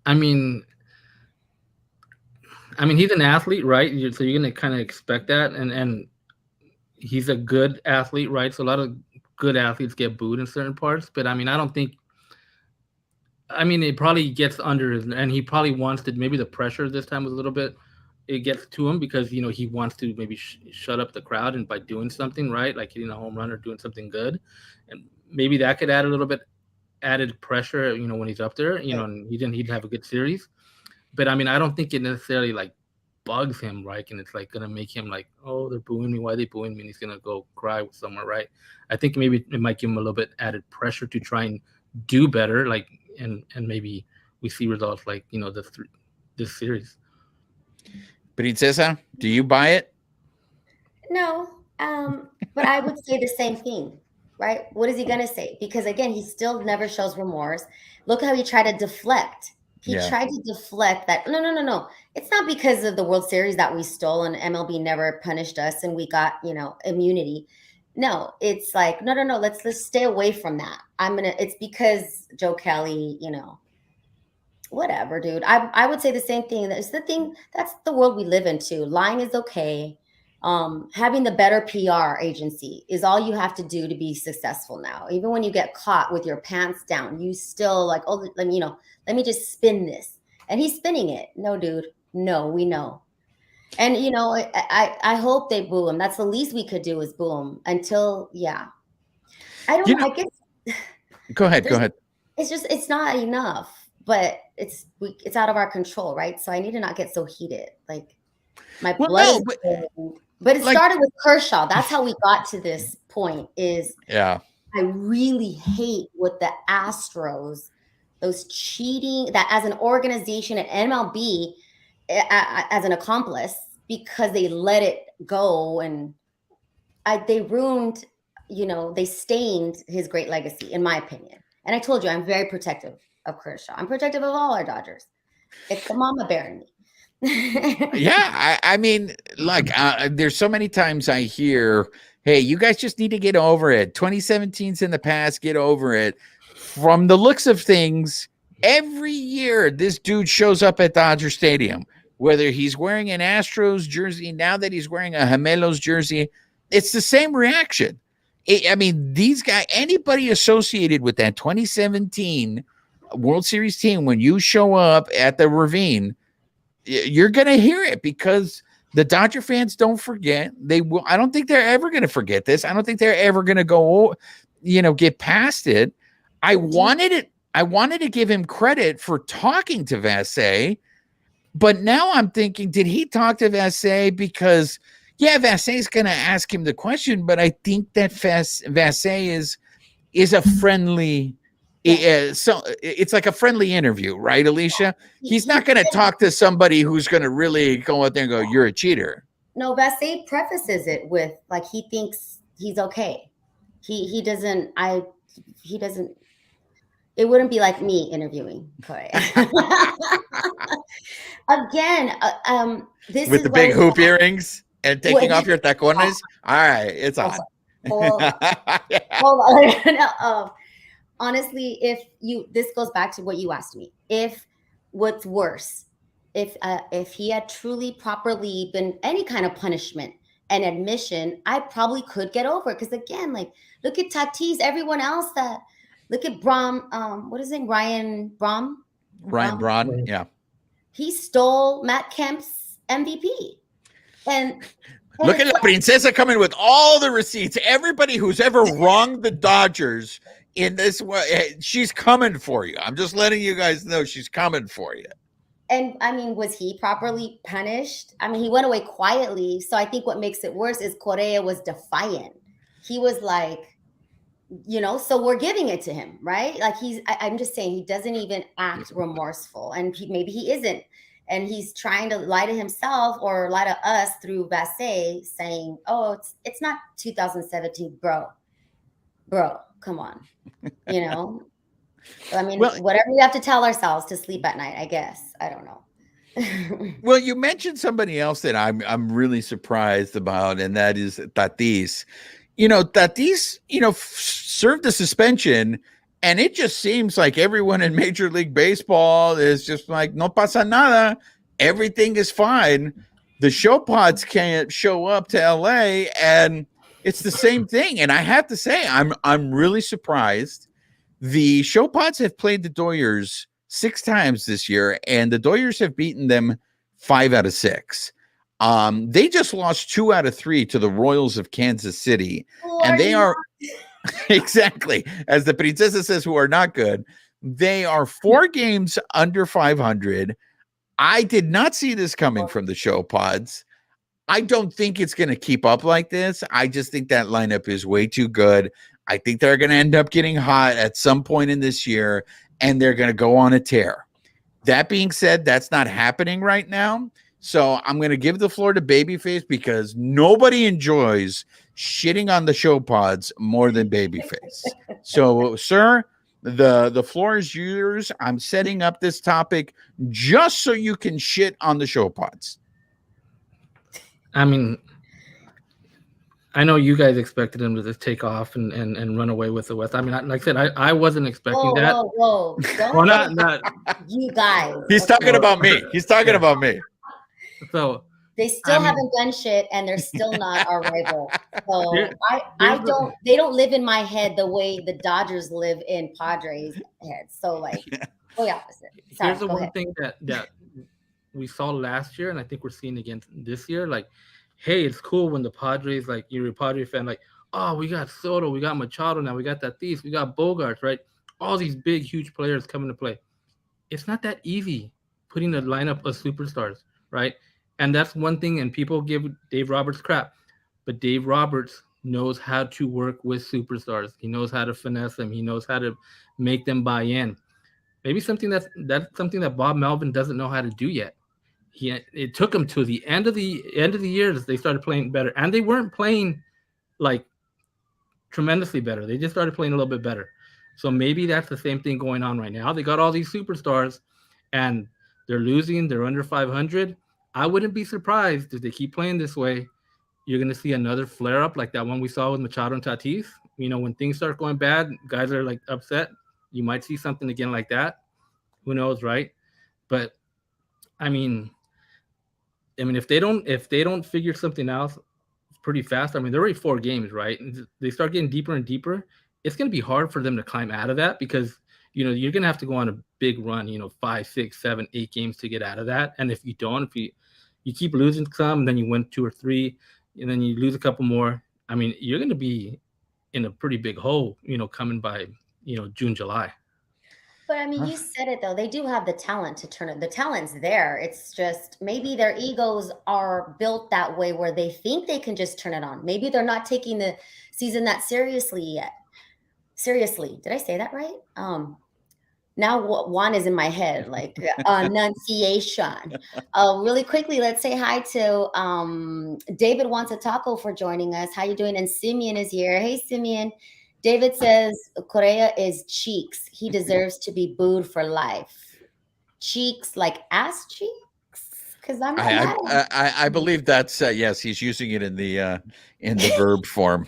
I mean, he's an athlete, right? So you're going to kind of expect that. And he's a good athlete, right? So a lot of good athletes get booed in certain parts. But, I don't think – it probably gets under his – and he probably wants to – maybe the pressure this time was a little bit – it gets to him because, he wants to maybe shut up the crowd and by doing something, right? Like hitting a home run or doing something good. And maybe that could add a little bit – added pressure, when he's up there, and he didn't have a good series. But I mean, I don't think it necessarily like bugs him, right? And it's like gonna make him like, oh, they're booing me. Why are they booing me? And he's gonna go cry somewhere, right? I think maybe it might give him a little bit added pressure to try and do better, like, and maybe we see results like, you know, this series. Princesa, do you buy it? No, but I would say the same thing, right? What is he gonna say? Because again, he still never shows remorse. Look how he tried to deflect. He Yeah. tried to deflect that. No. It's not because of the World Series that we stole and MLB never punished us and we got, you know, immunity. No, it's like, no. Let's stay away from that. It's because Joe Kelly, you know, whatever, dude. I would say the same thing. That's the thing. That's the world we live into. Lying is okay. Having the better PR agency is all you have to do to be successful now. Even when you get caught with your pants down, you still like, oh, let me just spin this. And he's spinning it. No, dude. No, we know. And you know, I hope they boo him. That's the least we could do is boo him until, yeah. I don't know. I guess. Go ahead. It's not enough, but it's out of our control, right? So I need to not get so heated. Like my blood. But it started with Kershaw. That's how we got to this point. I really hate what the Astros, those cheating, that as an organization at MLB, as an accomplice, because they let it go and they ruined, you know, they stained his great legacy, in my opinion. And I told you, I'm very protective of Kershaw. I'm protective of all our Dodgers. It's the mama bear in me. Yeah, I mean, like, there's so many times I hear, hey, you guys just need to get over it. 2017's in the past, get over it. From the looks of things, every year this dude shows up at Dodger Stadium, whether he's wearing an Astros jersey, now that he's wearing a Gemelos jersey, it's the same reaction. I mean, these guys, anybody associated with that 2017 World Series team, when you show up at the Ravine, you're going to hear it because the Dodger fans don't forget. They will. I don't think they're ever going to forget this. I don't think they're ever going to go, you know, get past it. I wanted to give him credit for talking to Vassay, but now I'm thinking, did he talk to Vassay? Because yeah, Vassay is going to ask him the question, but I think that Vassay is a friendly. So it's like a friendly interview, right, Alicia? He's not going to talk to somebody who's going to really go out there and go, "You're a cheater." No, Vassay prefaces it with like he thinks he's okay. He doesn't. It wouldn't be like me interviewing Correa. Again, this with is the big hoop earrings and taking off your tacones. All right, it's on. Hold on. Honestly, this goes back to what you asked me. What's worse, if he had truly properly been any kind of punishment and admission, I probably could get over it. Because again, like look at Tatis, everyone else look at Braun, what is his name? Ryan Braun? Ryan Braun, yeah. He stole Matt Kemp's MVP. And look at La Princesa coming with all the receipts. Everybody who's ever wronged the Dodgers in this way, she's coming for you. I'm just letting you guys know she's coming for you. And I mean, was he properly punished? I mean, he went away quietly. So I think what makes it worse is Correa was defiant. He was like, you know, so we're giving it to him, right? Like I'm just saying he doesn't even act remorseful, and maybe he isn't. And he's trying to lie to himself or lie to us through Vassay saying, oh, it's not 2017, bro, come on. You know, I mean, whatever we have to tell ourselves to sleep at night, I guess. I don't know. Well, you mentioned somebody else that I'm really surprised about, and that is Tatis. You know, Tatis, you know, served a suspension, and it just seems like everyone in Major League Baseball is just like, no pasa nada. Everything is fine. The show pods can't show up to LA, and it's the same thing. And I have to say, I'm really surprised. The show pods have played the Doyers 6 times this year, and the Doyers have beaten them 5 out of 6. They just lost 2 out of 3 to the Royals of Kansas City, and they are exactly, as the Princesa says, who are not good. They are 4 games under 500. I did not see this coming from the show pods. I don't think it's going to keep up like this. I just think that lineup is way too good. I think they're going to end up getting hot at some point in this year, and they're going to go on a tear. That being said, that's not happening right now. So I'm going to give the floor to Babyface because nobody enjoys shitting on the show pods more than Babyface. So, sir, the floor is yours. I'm setting up this topic just so you can shit on the show pods. I mean, I know you guys expected him to just take off and run away with the West. I mean, like I said, I wasn't expecting that. Whoa. Don't Well, not. you guys. He's talking about me. He's talking about me. So they still haven't done shit, and they're still not our rival. So they don't live in my head the way the Dodgers live in Padres' heads. So like, go the opposite. Sorry, here's the one ahead. thing that we saw last year, and I think we're seeing again this year. Like, hey, it's cool when the Padres, like you're a Padre fan, like, oh, we got Soto, we got Machado, now we got Tatis, we got Bogarts, right? All these big, huge players coming to play. It's not that easy putting a lineup of superstars, right? And that's one thing, and people give Dave Roberts crap, but Dave Roberts knows how to work with superstars. He knows how to finesse them. He knows how to make them buy in. Maybe something that's something that Bob Melvin doesn't know how to do yet. It took him to the end of the year that they started playing better, and they weren't playing like tremendously better. They just started playing a little bit better. So maybe that's the same thing going on right now. They got all these superstars, and they're losing. They're under 500. I wouldn't be surprised if they keep playing this way. You're going to see another flare up like that one we saw with Machado and Tatis. You know, when things start going bad, guys are like upset. You might see something again like that. Who knows, right? But I mean, if they don't figure something out pretty fast, I mean, they're already 4 games, right? They start getting deeper and deeper. It's going to be hard for them to climb out of that because, you know, you're going to have to go on a big run, 5, 6, 7, 8 games to get out of that. And if you don't, if you keep losing some, and then you win 2 or 3, and then you lose a couple more, I mean, you're going to be in a pretty big hole, coming by, June, July. But I mean, you said it though. They do have the talent to turn it. The talent's there. It's just maybe their egos are built that way where they think they can just turn it on. Maybe they're not taking the season that seriously yet. Seriously, did I say that right? Now Juan is in my head, like enunciation. Really quickly, let's say hi to David Wants a Taco for joining us. How you doing? And Simeon is here. Hey, Simeon. David says Correa is cheeks. He deserves to be booed for life. Cheeks, like ass cheeks? Because I'm not I believe that's yes. He's using it in the verb form.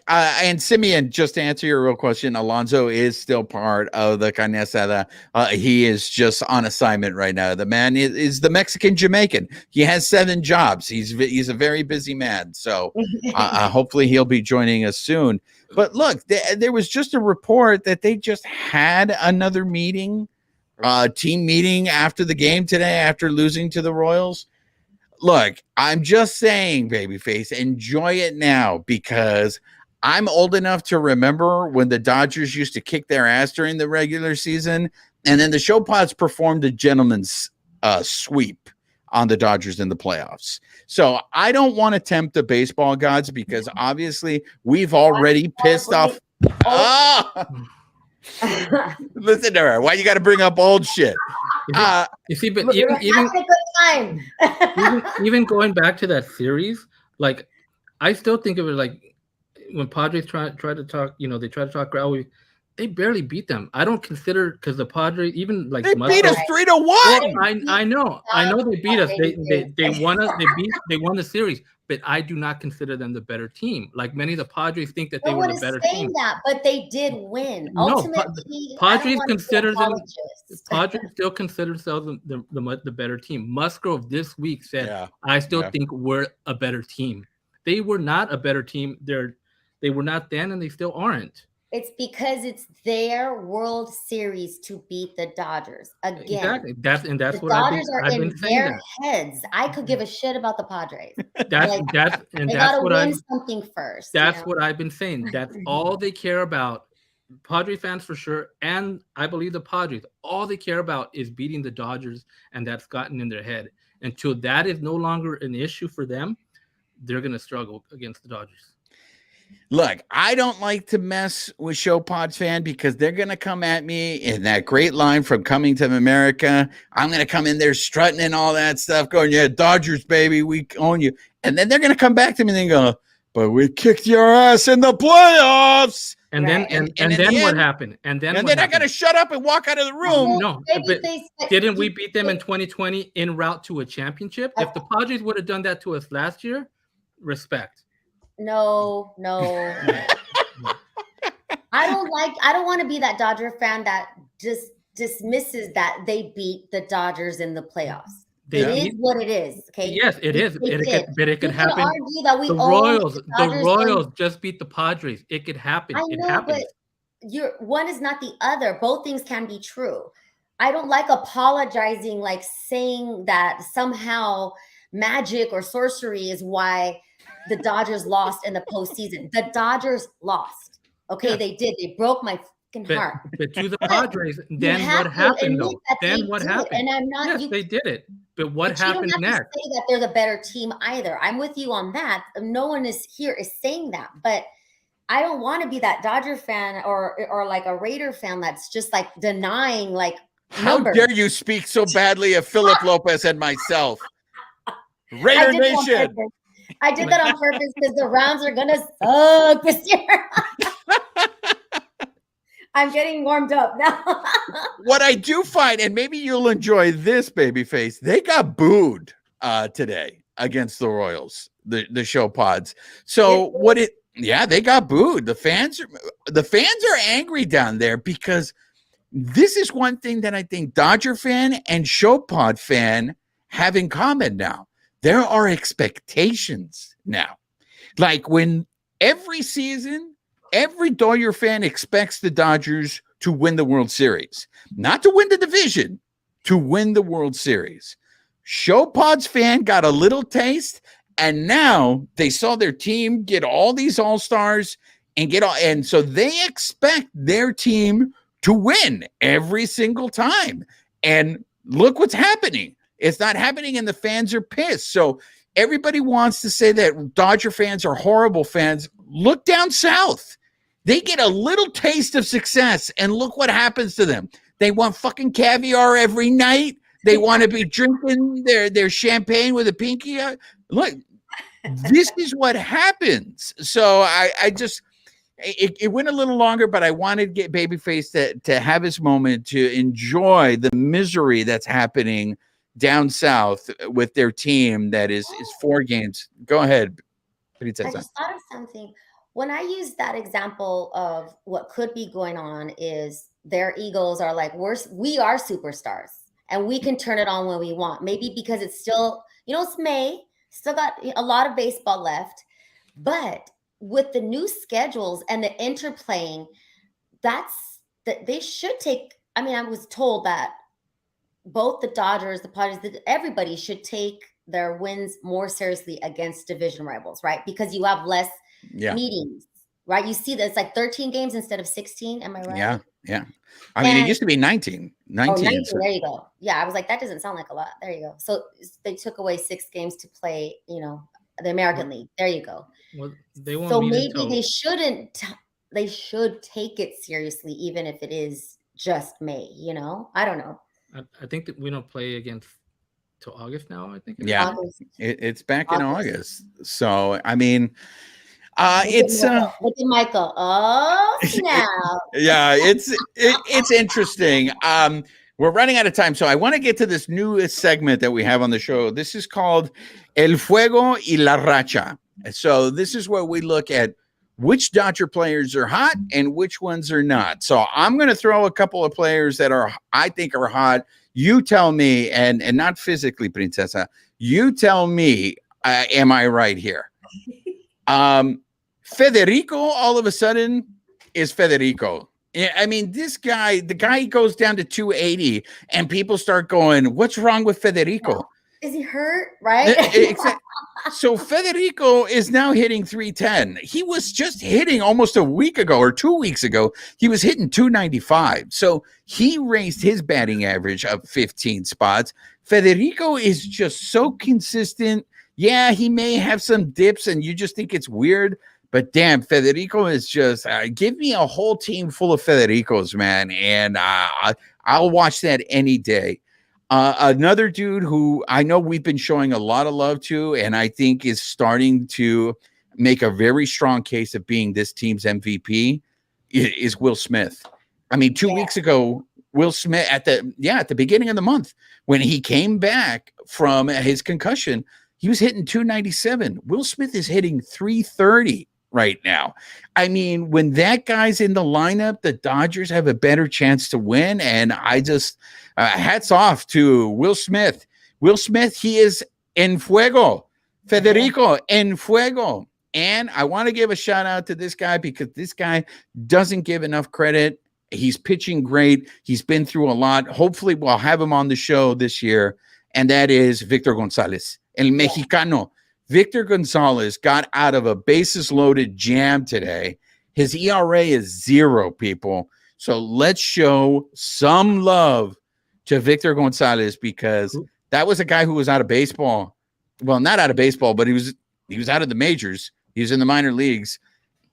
And Simeon, just to answer your real question, Alonso is still part of the Carne Asada. He is just on assignment right now. The man is the Mexican Jamaican. He has 7 jobs. He's a very busy man. So hopefully he'll be joining us soon. But look, there was just a report that they just had another meeting, team meeting after the game today, after losing to the Royals. Look, I'm just saying, Babyface, enjoy it now because I'm old enough to remember when the Dodgers used to kick their ass during the regular season, and then the show pods performed a gentleman's sweep on the Dodgers in the playoffs. So I don't want to tempt the baseball gods because obviously we've already pissed off. Listen to her. Why you got to bring up old shit? You see, but even going back to that series, like I still think of it like when Padres try to talk, they try to talk Growly, they barely beat them. I don't consider because the Padres even like they beat us 3-1. Well, I know they beat us. They won us. They won the series. But I do not consider them the better team. Like many of the Padres think that they were the better team. That, but they did win. Ultimately, Padres still consider themselves the better team. Musgrove this week said, "I still think we're a better team." They were not a better team. They were not then, and they still aren't. It's because it's their World Series to beat the Dodgers again. Exactly. That's the what Dodgers I've been saying. Their heads. I could give a shit about the Padres. They gotta win something first. That's what I've been saying. That's all they care about Padre fans for sure, and I believe the Padres, all they care about is beating the Dodgers, and that's gotten in their head. Until that is no longer an issue for them, they're going to struggle against the Dodgers. Look, I don't like to mess with Show Pods fan because they're going to come at me in that great line from Coming to America. I'm going to come in there strutting and all that stuff going, yeah, Dodgers, baby, we own you. And then they're going to come back to me and they go, but we kicked your ass in the playoffs. And Right. then and then what happened? And then I got to shut up and walk out of the room. No, but didn't we beat them in 2020 en route to a championship? If the Padres would have done that to us last year, respect. No. I don't want to be that Dodger fan that just dismisses that they beat the Dodgers in the playoffs. It is what it is. Okay. Yes, it is. But it could happen. Argue that we The Royals just beat the Padres. It could happen. I know, but one is not the other. Both things can be true. I don't like apologizing, like saying that somehow magic or sorcery is why the Dodgers lost in the postseason. The Dodgers lost. Okay, they did. They broke my heart. But to the Padres, then what happened though? Then what happened? And I'm not. Yes, they did it. But what happened next? You don't have next? to say that they're the better team either. I'm with you on that. No one is saying that, but I don't want to be that Dodger fan or like a Raider fan that's just like denying like numbers. How dare you speak so badly of Philip Lopez and myself? Raider Nation. I did that on purpose because the Rams are gonna suck this year. I'm getting warmed up now. What I do find, and maybe you'll enjoy this, babyface, they got booed today against the Royals, the Show Pods. So they got booed. The fans are angry down there because this is one thing that I think Dodger fan and Show Pod fan have in common now. There are expectations now. Like when every season, every Dodger fan expects the Dodgers to win the World Series. Not to win the division, to win the World Series. Show Pods fan got a little taste, and now they saw their team get all these all-stars and so they expect their team to win every single time. And look what's happening. It's not happening, and the fans are pissed. So everybody wants to say that Dodger fans are horrible fans. Look down south. They get a little taste of success, and look what happens to them. They want fucking caviar every night. They want to be drinking their champagne with a pinky. Look, this is what happens. So I just it went a little longer, but I wanted to get Babyface to have his moment to enjoy the misery that's happening down south with their team that is 4 games. Go ahead. I just thought of something. When I use that example of what could be going on is their egos are like, we are superstars and we can turn it on when we want. Maybe because it's still, it's May, still got a lot of baseball left. But with the new schedules and the interplaying, that they should take, I was told that both the Dodgers, the Padres, everybody should take their wins more seriously against division rivals, right? Because you have less meetings, right? You see that it's like 13 games instead of 16. Am I right? Yeah. it used to be 19. 19. So. There you go. Yeah, I was like, that doesn't sound like a lot. There you go. So they took away 6 games to play, the American League. There you go. Well, they won't. So maybe they shouldn't. They should take it seriously, even if it is just May. I don't know. I think that we don't play against till August now. I think. It's back in August. So it's look at Michael. Oh snap! Yeah, it's interesting. We're running out of time, so I want to get to this newest segment that we have on the show. This is called El Fuego y la Racha. So this is where we look at which Dodger players are hot and which ones are not. So I'm going to throw a couple of players that I think are hot. You tell me, and not physically, Princesa. You tell me, am I right here? Federico, all of a sudden, is Federico. This guy, the guy goes down to 280, and people start going, "What's wrong with Federico?" Is he hurt? Right? So Federico is now hitting 310. He was just hitting almost a week ago or 2 weeks ago. He was hitting 295. So he raised his batting average up 15 spots. Federico is just so consistent. Yeah, he may have some dips and you just think it's weird. But damn, Federico is just give me a whole team full of Federicos, man. And I'll watch that any day. Another dude who I know we've been showing a lot of love to, and I think is starting to make a very strong case of being this team's MVP is Will Smith. I mean, 2 weeks ago, Will Smith at the beginning of the month when he came back from his concussion, he was hitting 297. Will Smith is hitting 330 right now. I mean, when that guy's in the lineup, the Dodgers have a better chance to win. And I just hats off to Will Smith. Will Smith, he is en fuego. Federico, en fuego. And I want to give a shout out to this guy because this guy doesn't give enough credit. He's pitching great. He's been through a lot. Hopefully we'll have him on the show this year. And that is Victor Gonzalez, El Mexicano. Victor Gonzalez got out of a bases loaded jam today. His ERA is 0, people. So let's show some love to Victor Gonzalez because that was a guy who was out of baseball. Well, not out of baseball, but he was out of the majors. He was in the minor leagues,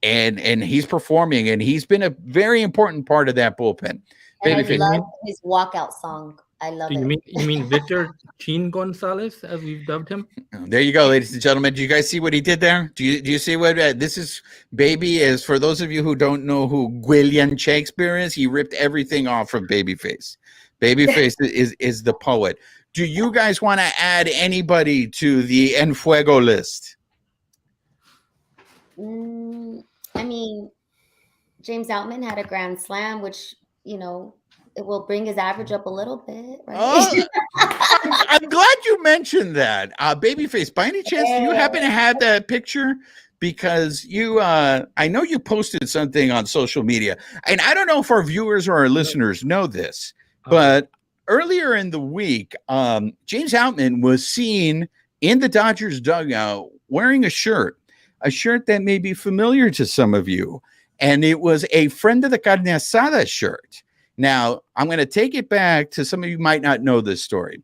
and he's performing, and he's been a very important part of that bullpen. And I love his walkout song. I love it. You mean Victor Chin Gonzalez, as we've dubbed him? There you go, ladies and gentlemen. Do you guys see what he did there? Do you see what this is? Baby is, for those of you who don't know who William Shakespeare is, he ripped everything off from Babyface. Babyface is the poet. Do you guys want to add anybody to the En Fuego list? I mean, James Outman had a grand slam, which, it will bring his average up a little bit, right? Oh, I'm glad you mentioned that. Babyface, by any chance, do you happen to have that picture? Because I know you posted something on social media, and I don't know if our viewers or our listeners know this, but earlier in the week, James Outman was seen in the Dodgers dugout wearing a shirt that may be familiar to some of you, and it was a Friend of the Carne Asada shirt. Now, I'm going to take it back to some of you might not know this story.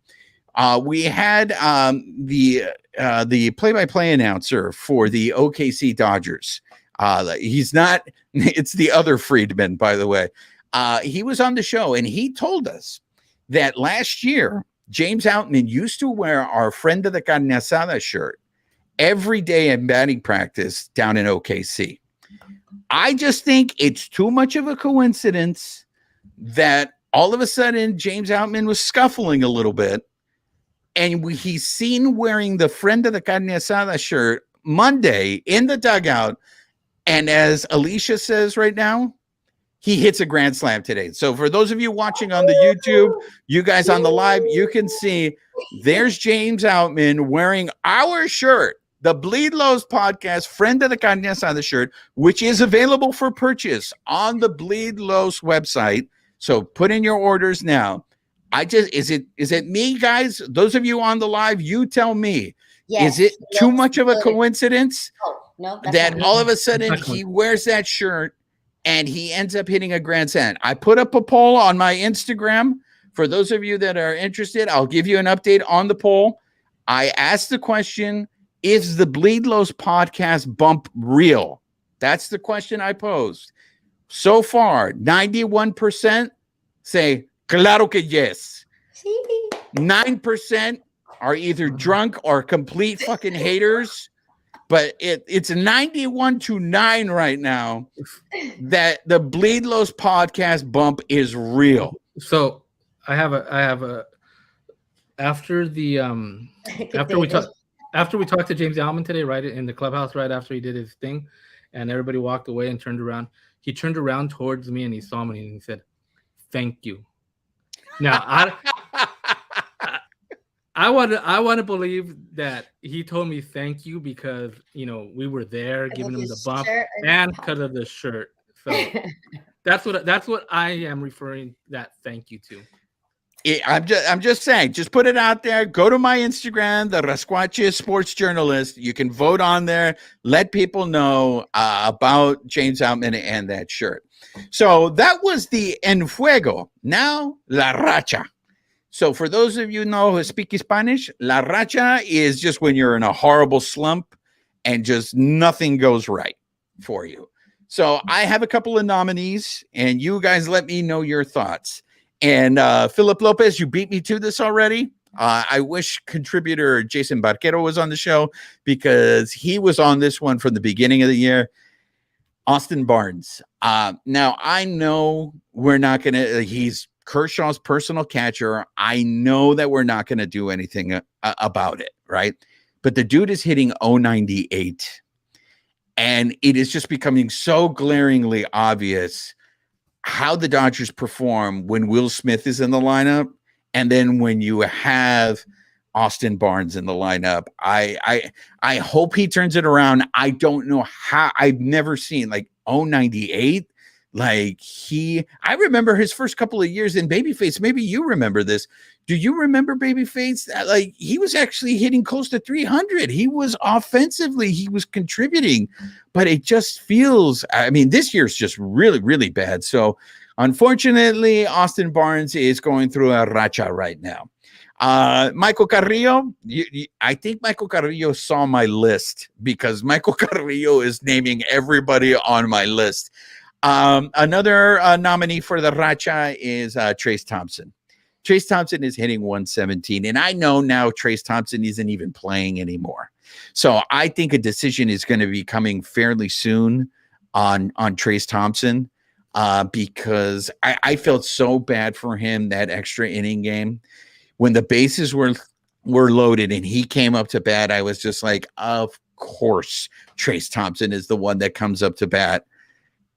We had the play-by-play announcer for the OKC Dodgers. He's not, it's the other Friedman, by the way. He was on the show, and he told us that last year, James Outman used to wear our Friend of the Carne Asada shirt every day in batting practice down in OKC. I just think it's too much of a coincidence that all of a sudden James Outman was scuffling a little bit, and he's seen wearing the Friend of the Carne Asada shirt Monday in the dugout, and as Alicia says right now, he hits a grand slam today. So for those of you watching on the YouTube, you guys on the live, you can see there's James Outman wearing our shirt, the Bleed Lows Podcast Friend of the Carne Asada shirt, which is available for purchase on the Bleed Lows website. So put in your orders now. Is it me, guys? Those of you on the live, you tell me. Yes, is it too much of a coincidence that all of a sudden he wears that shirt and he ends up hitting a grand slam? I put up a poll on my Instagram. For those of you that are interested, I'll give you an update on the poll. I asked the question, is the Bleed Lows Podcast bump real? That's the question I posed. So far, 91% say, claro que yes. 9% are either drunk or complete fucking haters. But it's 91-9 right now that the Bleed Lows Podcast bump is real. So I have a after we talked to James Outman today, right in the clubhouse, right after he did his thing, and everybody walked away and turned around. He turned around towards me and he saw me and he said, "Thank you." Now I want to believe that he told me thank you because we were there giving him the bump and because of the shirt. So that's what I am referring that thank you to. I'm just saying, just put it out there. Go to my Instagram, the Rascuache Sports Journalist. You can vote on there. Let people know about James Outman and that shirt. So that was the En Fuego. Now, La Racha. So for those of you who speak Spanish, La Racha is just when you're in a horrible slump and just nothing goes right for you. So I have a couple of nominees, and you guys let me know your thoughts. And Philip Lopez, you beat me to this already. I wish contributor Jason Barquero was on the show because he was on this one from the beginning of the year. Austin Barnes. Now, I know we're not going to, he's Kershaw's personal catcher. I know that we're not going to do anything about it, right? But the dude is hitting 098. And it is just becoming so glaringly obvious how the Dodgers perform when Will Smith is in the lineup, and then when you have Austin Barnes in the lineup. I hope he turns it around. I don't know how. I've never seen like 098. Like I remember his first couple of years in Babyface. Maybe you remember this. Do you remember Babyface? Like he was actually hitting close to 300. He was offensively, he was contributing, but it just feels, I mean, this year's just really, really bad. So unfortunately, Austin Barnes is going through a racha right now. Michael Carrillo, I think Michael Carrillo saw my list because Michael Carrillo is naming everybody on my list. Another nominee for the racha is Trace Thompson. Trace Thompson is hitting 117, and I know now Trace Thompson isn't even playing anymore. So I think a decision is going to be coming fairly soon on Trace Thompson because I felt so bad for him that extra inning game. When the bases were loaded and he came up to bat, I was just like, of course, Trace Thompson is the one that comes up to bat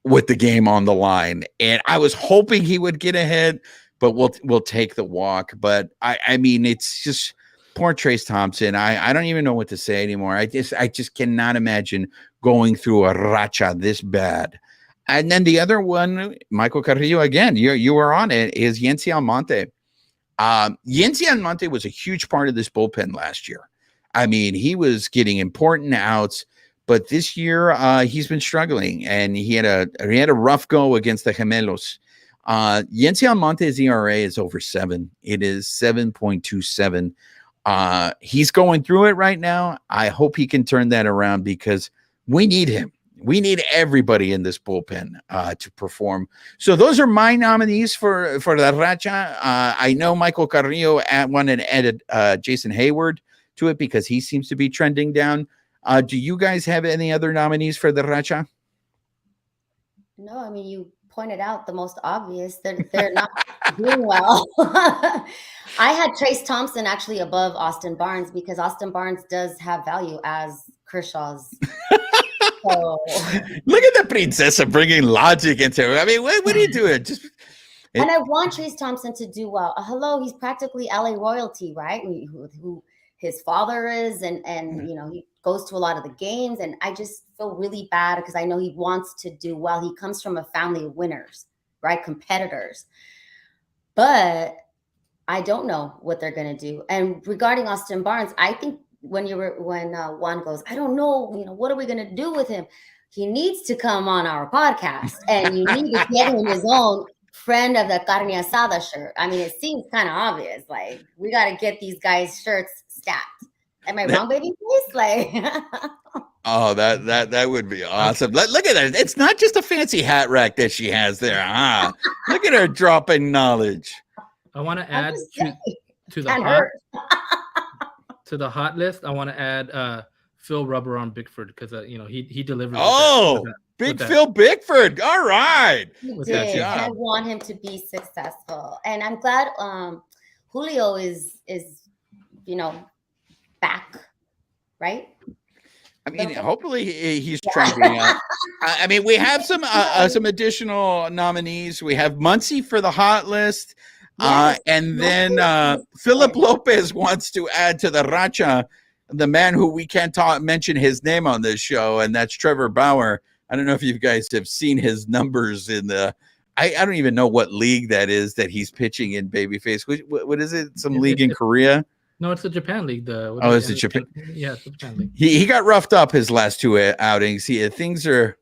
with the game on the line. And I was hoping he would get ahead, but we'll take the walk. But I mean, it's just poor Trace Thompson. I don't even know what to say anymore. I just cannot imagine going through a racha this bad. And then the other one, Michael Carrillo, again, you were on it, is Yency Almonte. Yency Almonte was a huge part of this bullpen last year. I mean, he was getting important outs, but this year he's been struggling, and he had a rough go against the Gemelos. Yency Almonte's ERA is over 7. It is 7.27. He's going through it right now. I hope he can turn that around because we need him. We need everybody in this bullpen to perform. So those are my nominees for the racha. I know Michael Carrillo wanted to add Jason Hayward to it because he seems to be trending down. Do you guys have any other nominees for the racha? No, I mean, you pointed out the most obvious. They're not doing well. I had Trace Thompson actually above Austin Barnes because Austin Barnes does have value as Kershaw's. So. Look at the princesa bringing logic into it. I mean, what are you doing? And I want Trace Thompson to do well. Hello, he's practically LA royalty, right? Who his father is, and you know, he goes to a lot of the games, and I just feel really bad because I know he wants to do well. He comes from a family of winners, right? Competitors. But I don't know what they're going to do. And regarding Austin Barnes, I think when Juan goes, I don't know, you know, what are we going to do with him? He needs to come on our podcast, and you need to get him his own friend of the carne asada shirt. I mean, it seems kind of obvious. Like, we got to get these guys' shirts stacked. Am I wrong, baby? Please, like. Oh, that would be awesome. Look at that. It's not just a fancy hat rack that she has there. Look at her dropping knowledge. I want to add to the hot list. I want to add Phil Rubber on Bickford because you know he delivered. Big Phil Bickford. All right. I want him to be successful, and I'm glad Julio is you know back, right? I mean, hopefully he's trending up. I mean, we have some additional nominees. We have Muncy for the hot list. Yes. And then Philip Lopez wants to add to the racha the man who we can't mention his name on this show, and that's Trevor Bauer. I don't know if you guys have seen his numbers in the I don't even know what league that is that he's pitching in, babyface. What is it? Some league in Korea? No, it's the Japan League. It's the Japan. Yeah, it's the Japan League. He got roughed up his last two outings. Things are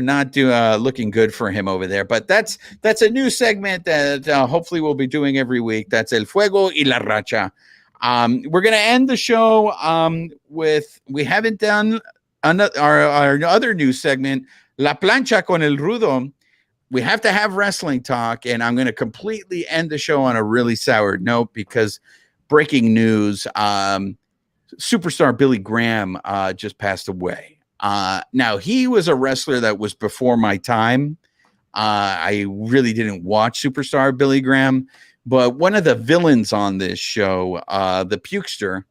not looking good for him over there. But that's a new segment that hopefully we'll be doing every week. That's El Fuego y la Racha. We're gonna end the show with, we haven't done our other new segment, La Plancha con el Rudo. We have to have wrestling talk, and I'm going to completely end the show on a really sour note because breaking news, superstar Billy Graham just passed away. Now, he was a wrestler that was before my time. I really didn't watch Superstar Billy Graham, but one of the villains on this show, the Pukester,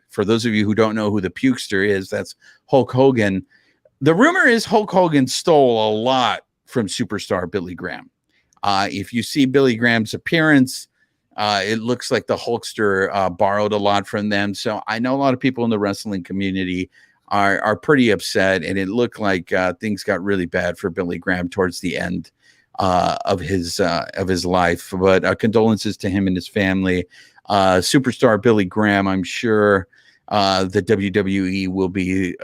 for those of you who don't know who the Pukester is, that's Hulk Hogan. The rumor is Hulk Hogan stole a lot from Superstar Billy Graham. If you see Billy Graham's appearance, it looks like the Hulkster borrowed a lot from them. So I know a lot of people in the wrestling community are pretty upset, and it looked like things got really bad for Billy Graham towards the end of his life. But condolences to him and his family. Superstar Billy Graham, I'm sure the WWE will be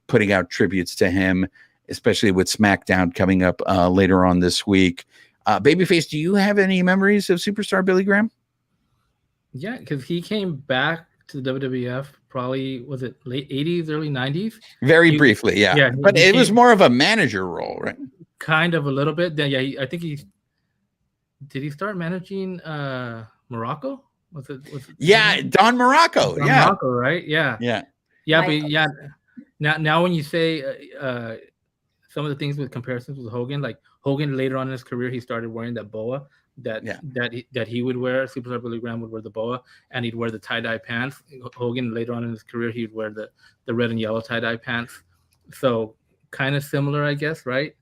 putting out tributes to him, especially with SmackDown coming up later on this week. Babyface, do you have any memories of Superstar Billy Graham? Yeah, because he came back to the WWF probably, was it late 80s, early 90s? Very briefly, yeah. Yeah, but it was more of a manager role, right? Kind of a little bit. Then, yeah, I think did he start managing Morocco? Was it Don Morocco. Don Morocco, right? Yeah. Michael. But yeah. Now when you say some of the things with comparisons with Hogan, like Hogan later on in his career, he started wearing that boa that he would wear. Superstar Billy Graham would wear the boa, and he'd wear the tie-dye pants. Hogan later on in his career, he'd wear the red and yellow tie-dye pants. So kind of similar, I guess, right?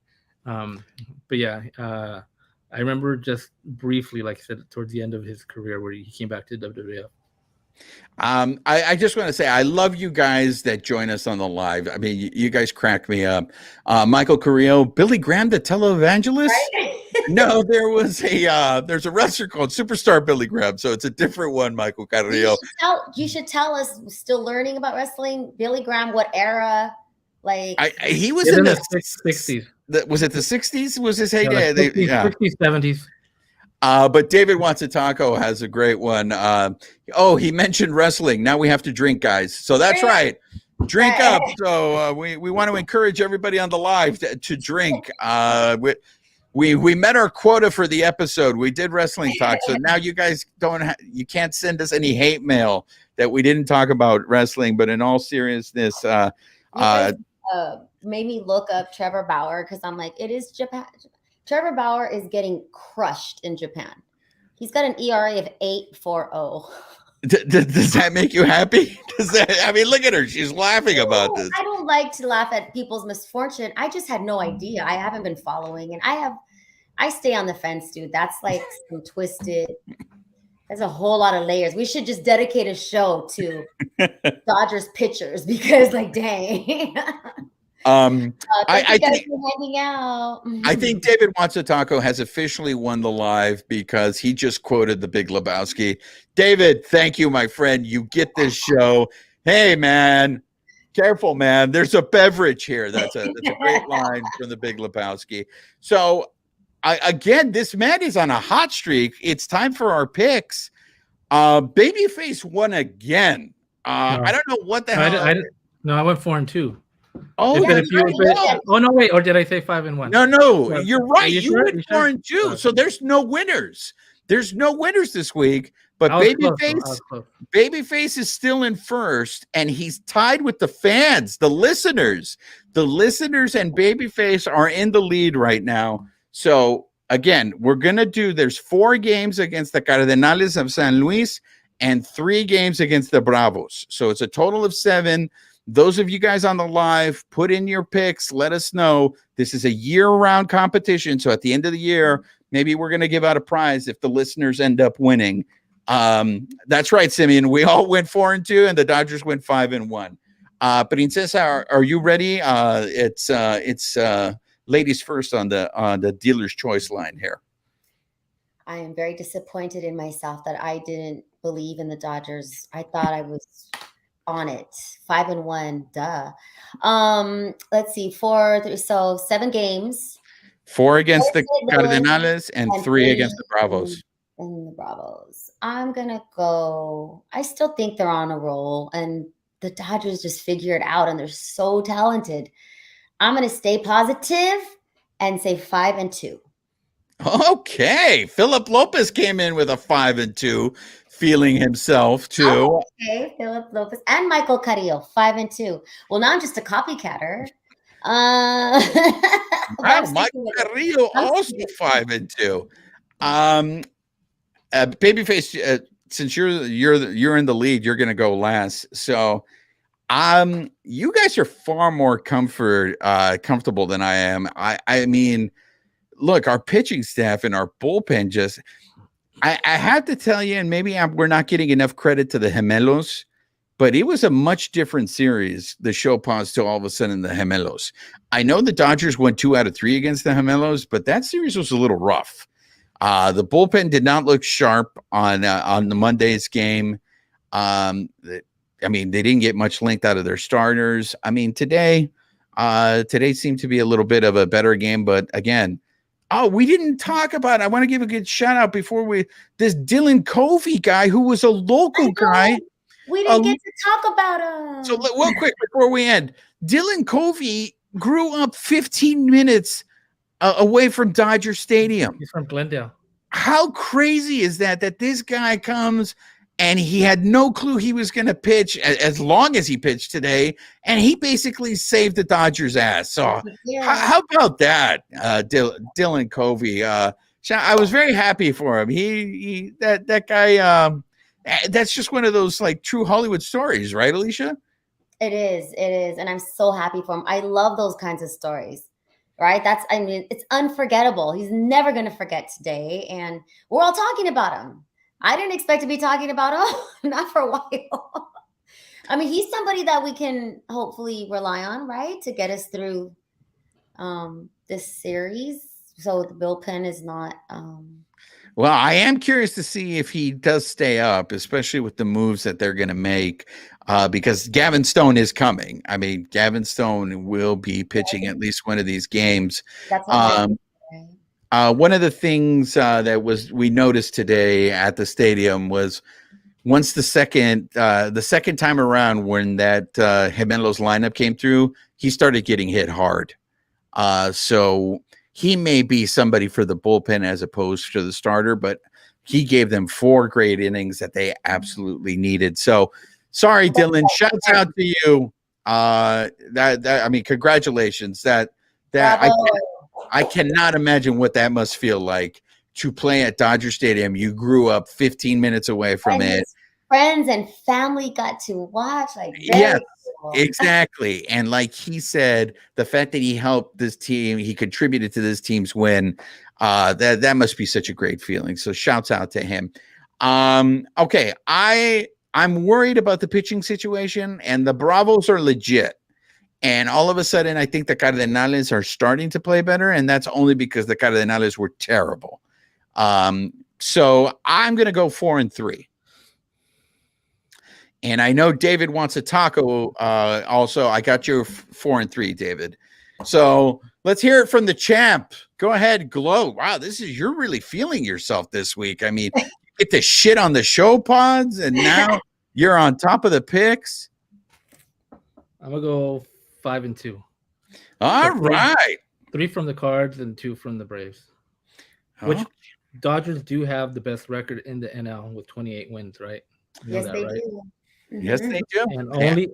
But yeah, I remember just briefly, like I said, towards the end of his career where he came back to WWF. I just want to say I love you guys that join us on the live. I mean, you guys crack me up. Michael Carrillo, Billy Graham, the televangelist. Right? No, there's a wrestler called Superstar Billy Graham, so it's a different one. Michael Carrillo. You should tell us. Still learning about wrestling, Billy Graham. What era? Like he was in the 60s. Was it the 60s? Was his heyday? 60s, 70s. But David Wants a Taco has a great one. He mentioned wrestling. Now we have to drink, guys. So that's right. Drink up. So we want to encourage everybody on the live to drink. We met our quota for the episode. We did wrestling talk. So now you guys you can't send us any hate mail that we didn't talk about wrestling. But in all seriousness, made me look up Trevor Bauer because I'm like, it is Japan. Trevor Bauer is getting crushed in Japan. He's got an ERA of 8.40. Does that make you happy? Look at her. She's laughing about this. I don't like to laugh at people's misfortune. I just had no idea. I haven't been following, and I stay on the fence, dude. That's like some twisted. There's a whole lot of layers. We should just dedicate a show to Dodgers pitchers because, like, dang. I think David Wants a Taco has officially won the live because he just quoted the Big Lebowski. David, thank you, my friend. You get this show. Hey, man, careful, man. There's a beverage here. That's a great line from the Big Lebowski. So, again, this man is on a hot streak. It's time for our picks. Babyface won again. I don't know what the hell. No, I went 4-2. Oh, no, wait. Or did I say 5-1? No, you're right. You went 4-2. So there's no winners. There's no winners this week. But Babyface is still in first, and he's tied with the fans, the listeners. The listeners and Babyface are in the lead right now. So again, there's 4 games against the Cardenales of San Luis and 3 games against the Bravos. So it's a total of 7. Those of you guys on the live, put in your picks. Let us know. This is a year-round competition. So at the end of the year, maybe we're going to give out a prize if the listeners end up winning. That's right, Simeon. We all went 4-2, and the Dodgers went 5-1. Princesa, are you ready? It's ladies first on the dealer's choice line here. I am very disappointed in myself that I didn't believe in the Dodgers. I thought I was on it. 5-1, duh. Let's see, 7 games. 4 against the Cardenales and 3 against the Bravos. And the Bravos. I'm gonna go. I still think they're on a roll, and the Dodgers just figure it out, and they're so talented. I'm gonna stay positive and say 5-2. Okay, Philip Lopez came in with a 5-2, feeling himself too. Oh, okay, Philip Lopez and Michael Carrillo, 5-2. Well, now I'm just a copycatter. Michael Carrillo also 5-2. Babyface, since you're in the lead, you're gonna go last. So, you guys are far more comfortable than I am. I mean, look, our pitching staff and our bullpen just. I have to tell you, and maybe we're not getting enough credit to the Gemelos, but it was a much different series. The show paused to all of a sudden the Gemelos. I know the Dodgers won 2 out of 3 against the Gemelos, but that series was a little rough. The bullpen did not look sharp on the Monday's game. I mean, they didn't get much length out of their starters. I mean, today seemed to be a little bit of a better game, but again, we didn't talk about it. I want to give a good shout out before this Dylan Covey guy who was a local guy. We didn't get to talk about him. So real quick before we end, Dylan Covey grew up 15 minutes away from Dodger Stadium. He's from Glendale. How crazy is that this guy comes and he had no clue he was going to pitch as long as he pitched today, and he basically saved the Dodgers' ass. So how about that, Dylan Covey? I was very happy for him. That guy. That's just one of those like true Hollywood stories, right, Alicia? It is, and I'm so happy for him. I love those kinds of stories. Right? It's unforgettable. He's never going to forget today, and we're all talking about him. I didn't expect to be talking about him, not for a while. I mean, he's somebody that we can hopefully rely on, right, to get us through this series. So the bullpen is not. Well, I am curious to see if he does stay up, especially with the moves that they're going to make, because Gavin Stone is coming. I mean, Gavin Stone will be pitching at least one of these games. That's one of the things that we noticed today at the stadium was once the second time around when that Gemelos lineup came through, he started getting hit hard. So he may be somebody for the bullpen as opposed to the starter, but he gave them 4 great innings that they absolutely needed. So sorry, Dylan, shouts out to you. I mean, congratulations. I cannot imagine what that must feel like to play at Dodger Stadium. You grew up 15 minutes away from it. Friends and family got to watch. Yes, exactly. And like he said, the fact that he helped this team, he contributed to this team's win, that must be such a great feeling. So shouts out to him. Okay, I'm worried about the pitching situation, and the Bravos are legit. And all of a sudden, I think the Cardenales are starting to play better, and that's only because the Cardenales were terrible. So I'm going to go 4-3. And I know David wants a taco also. I got you 4-3, David. So let's hear it from the champ. Go ahead, glow. Wow, you're really feeling yourself this week. I mean, you get the shit on the show pods, and now you're on top of the picks. I'm going to go 5-2. All right. 3 from the Cards and 2 from the Braves. Which Dodgers do have the best record in the NL with 28 wins, right? Yes, they do. Yes, they do.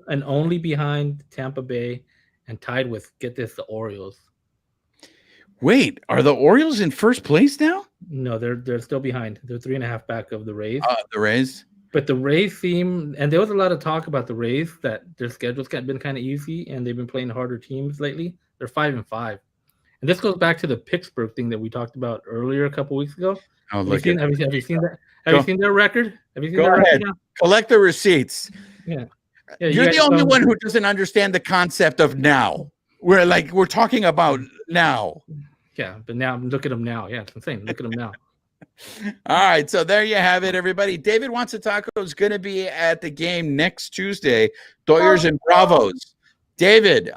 And only behind Tampa Bay and tied with, get this, the Orioles. Wait, are the Orioles in first place now? No, they're still behind. They're 3.5 back of the Rays. The Rays. But the Rays seem, and there was a lot of talk about the Rays that their schedule's been kind of easy and they've been playing harder teams lately. They're 5-5. And this goes back to the Pittsburgh thing that we talked about earlier a couple weeks ago. Oh, have you seen that? Have you seen their record? Have you seen their record? Now? Collect the receipts. Yeah. You're the only one who doesn't understand the concept of now. we're talking about now. Yeah, but now look at him now. Yeah, it's insane. Look at him now. All right, so there you have it, everybody. David Wants a Taco is going to be at the game next Tuesday, Doyers and Bravos. David,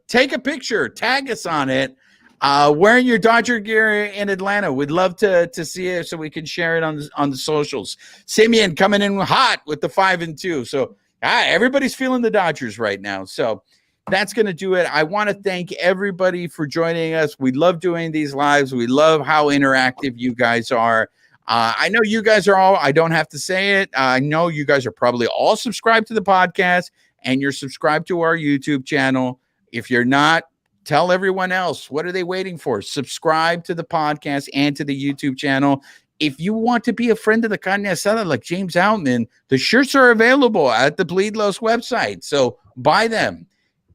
take a picture, tag us on it, wearing your Dodger gear in Atlanta. We'd love to see it so we can share it on the socials. Simeon coming in hot with the 5-2. So everybody's feeling the Dodgers right now. So that's going to do it. I want to thank everybody for joining us. We love doing these lives. We love how interactive you guys are. I know you guys are all, I don't have to say it. I know you guys are probably all subscribed to the podcast and you're subscribed to our YouTube channel. If you're not, tell everyone else. What are they waiting for? Subscribe to the podcast and to the YouTube channel. If you want to be a friend of the Carne Asada like James Outman, the shirts are available at the Bleed Los website. So buy them.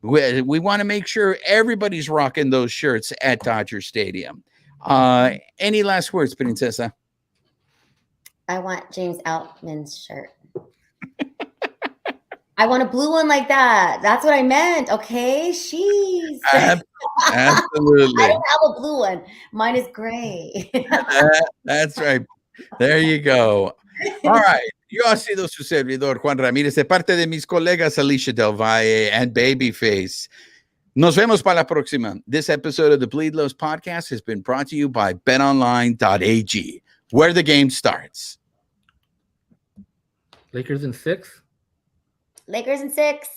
We want to make sure everybody's rocking those shirts at Dodger Stadium. Any last words, Princesa? I want James Outman's shirt. I want a blue one like that. That's what I meant. Okay, she's absolutely. I don't have a blue one. Mine is gray. That's right. There you go. All right. Yo ha sido su servidor, Juan Ramírez, de parte de mis colegas Alicia Del Valle and Babyface. Nos vemos para la próxima. This episode of the Bleed Los podcast has been brought to you by betonline.ag, where the game starts. Lakers in 6? Lakers in 6.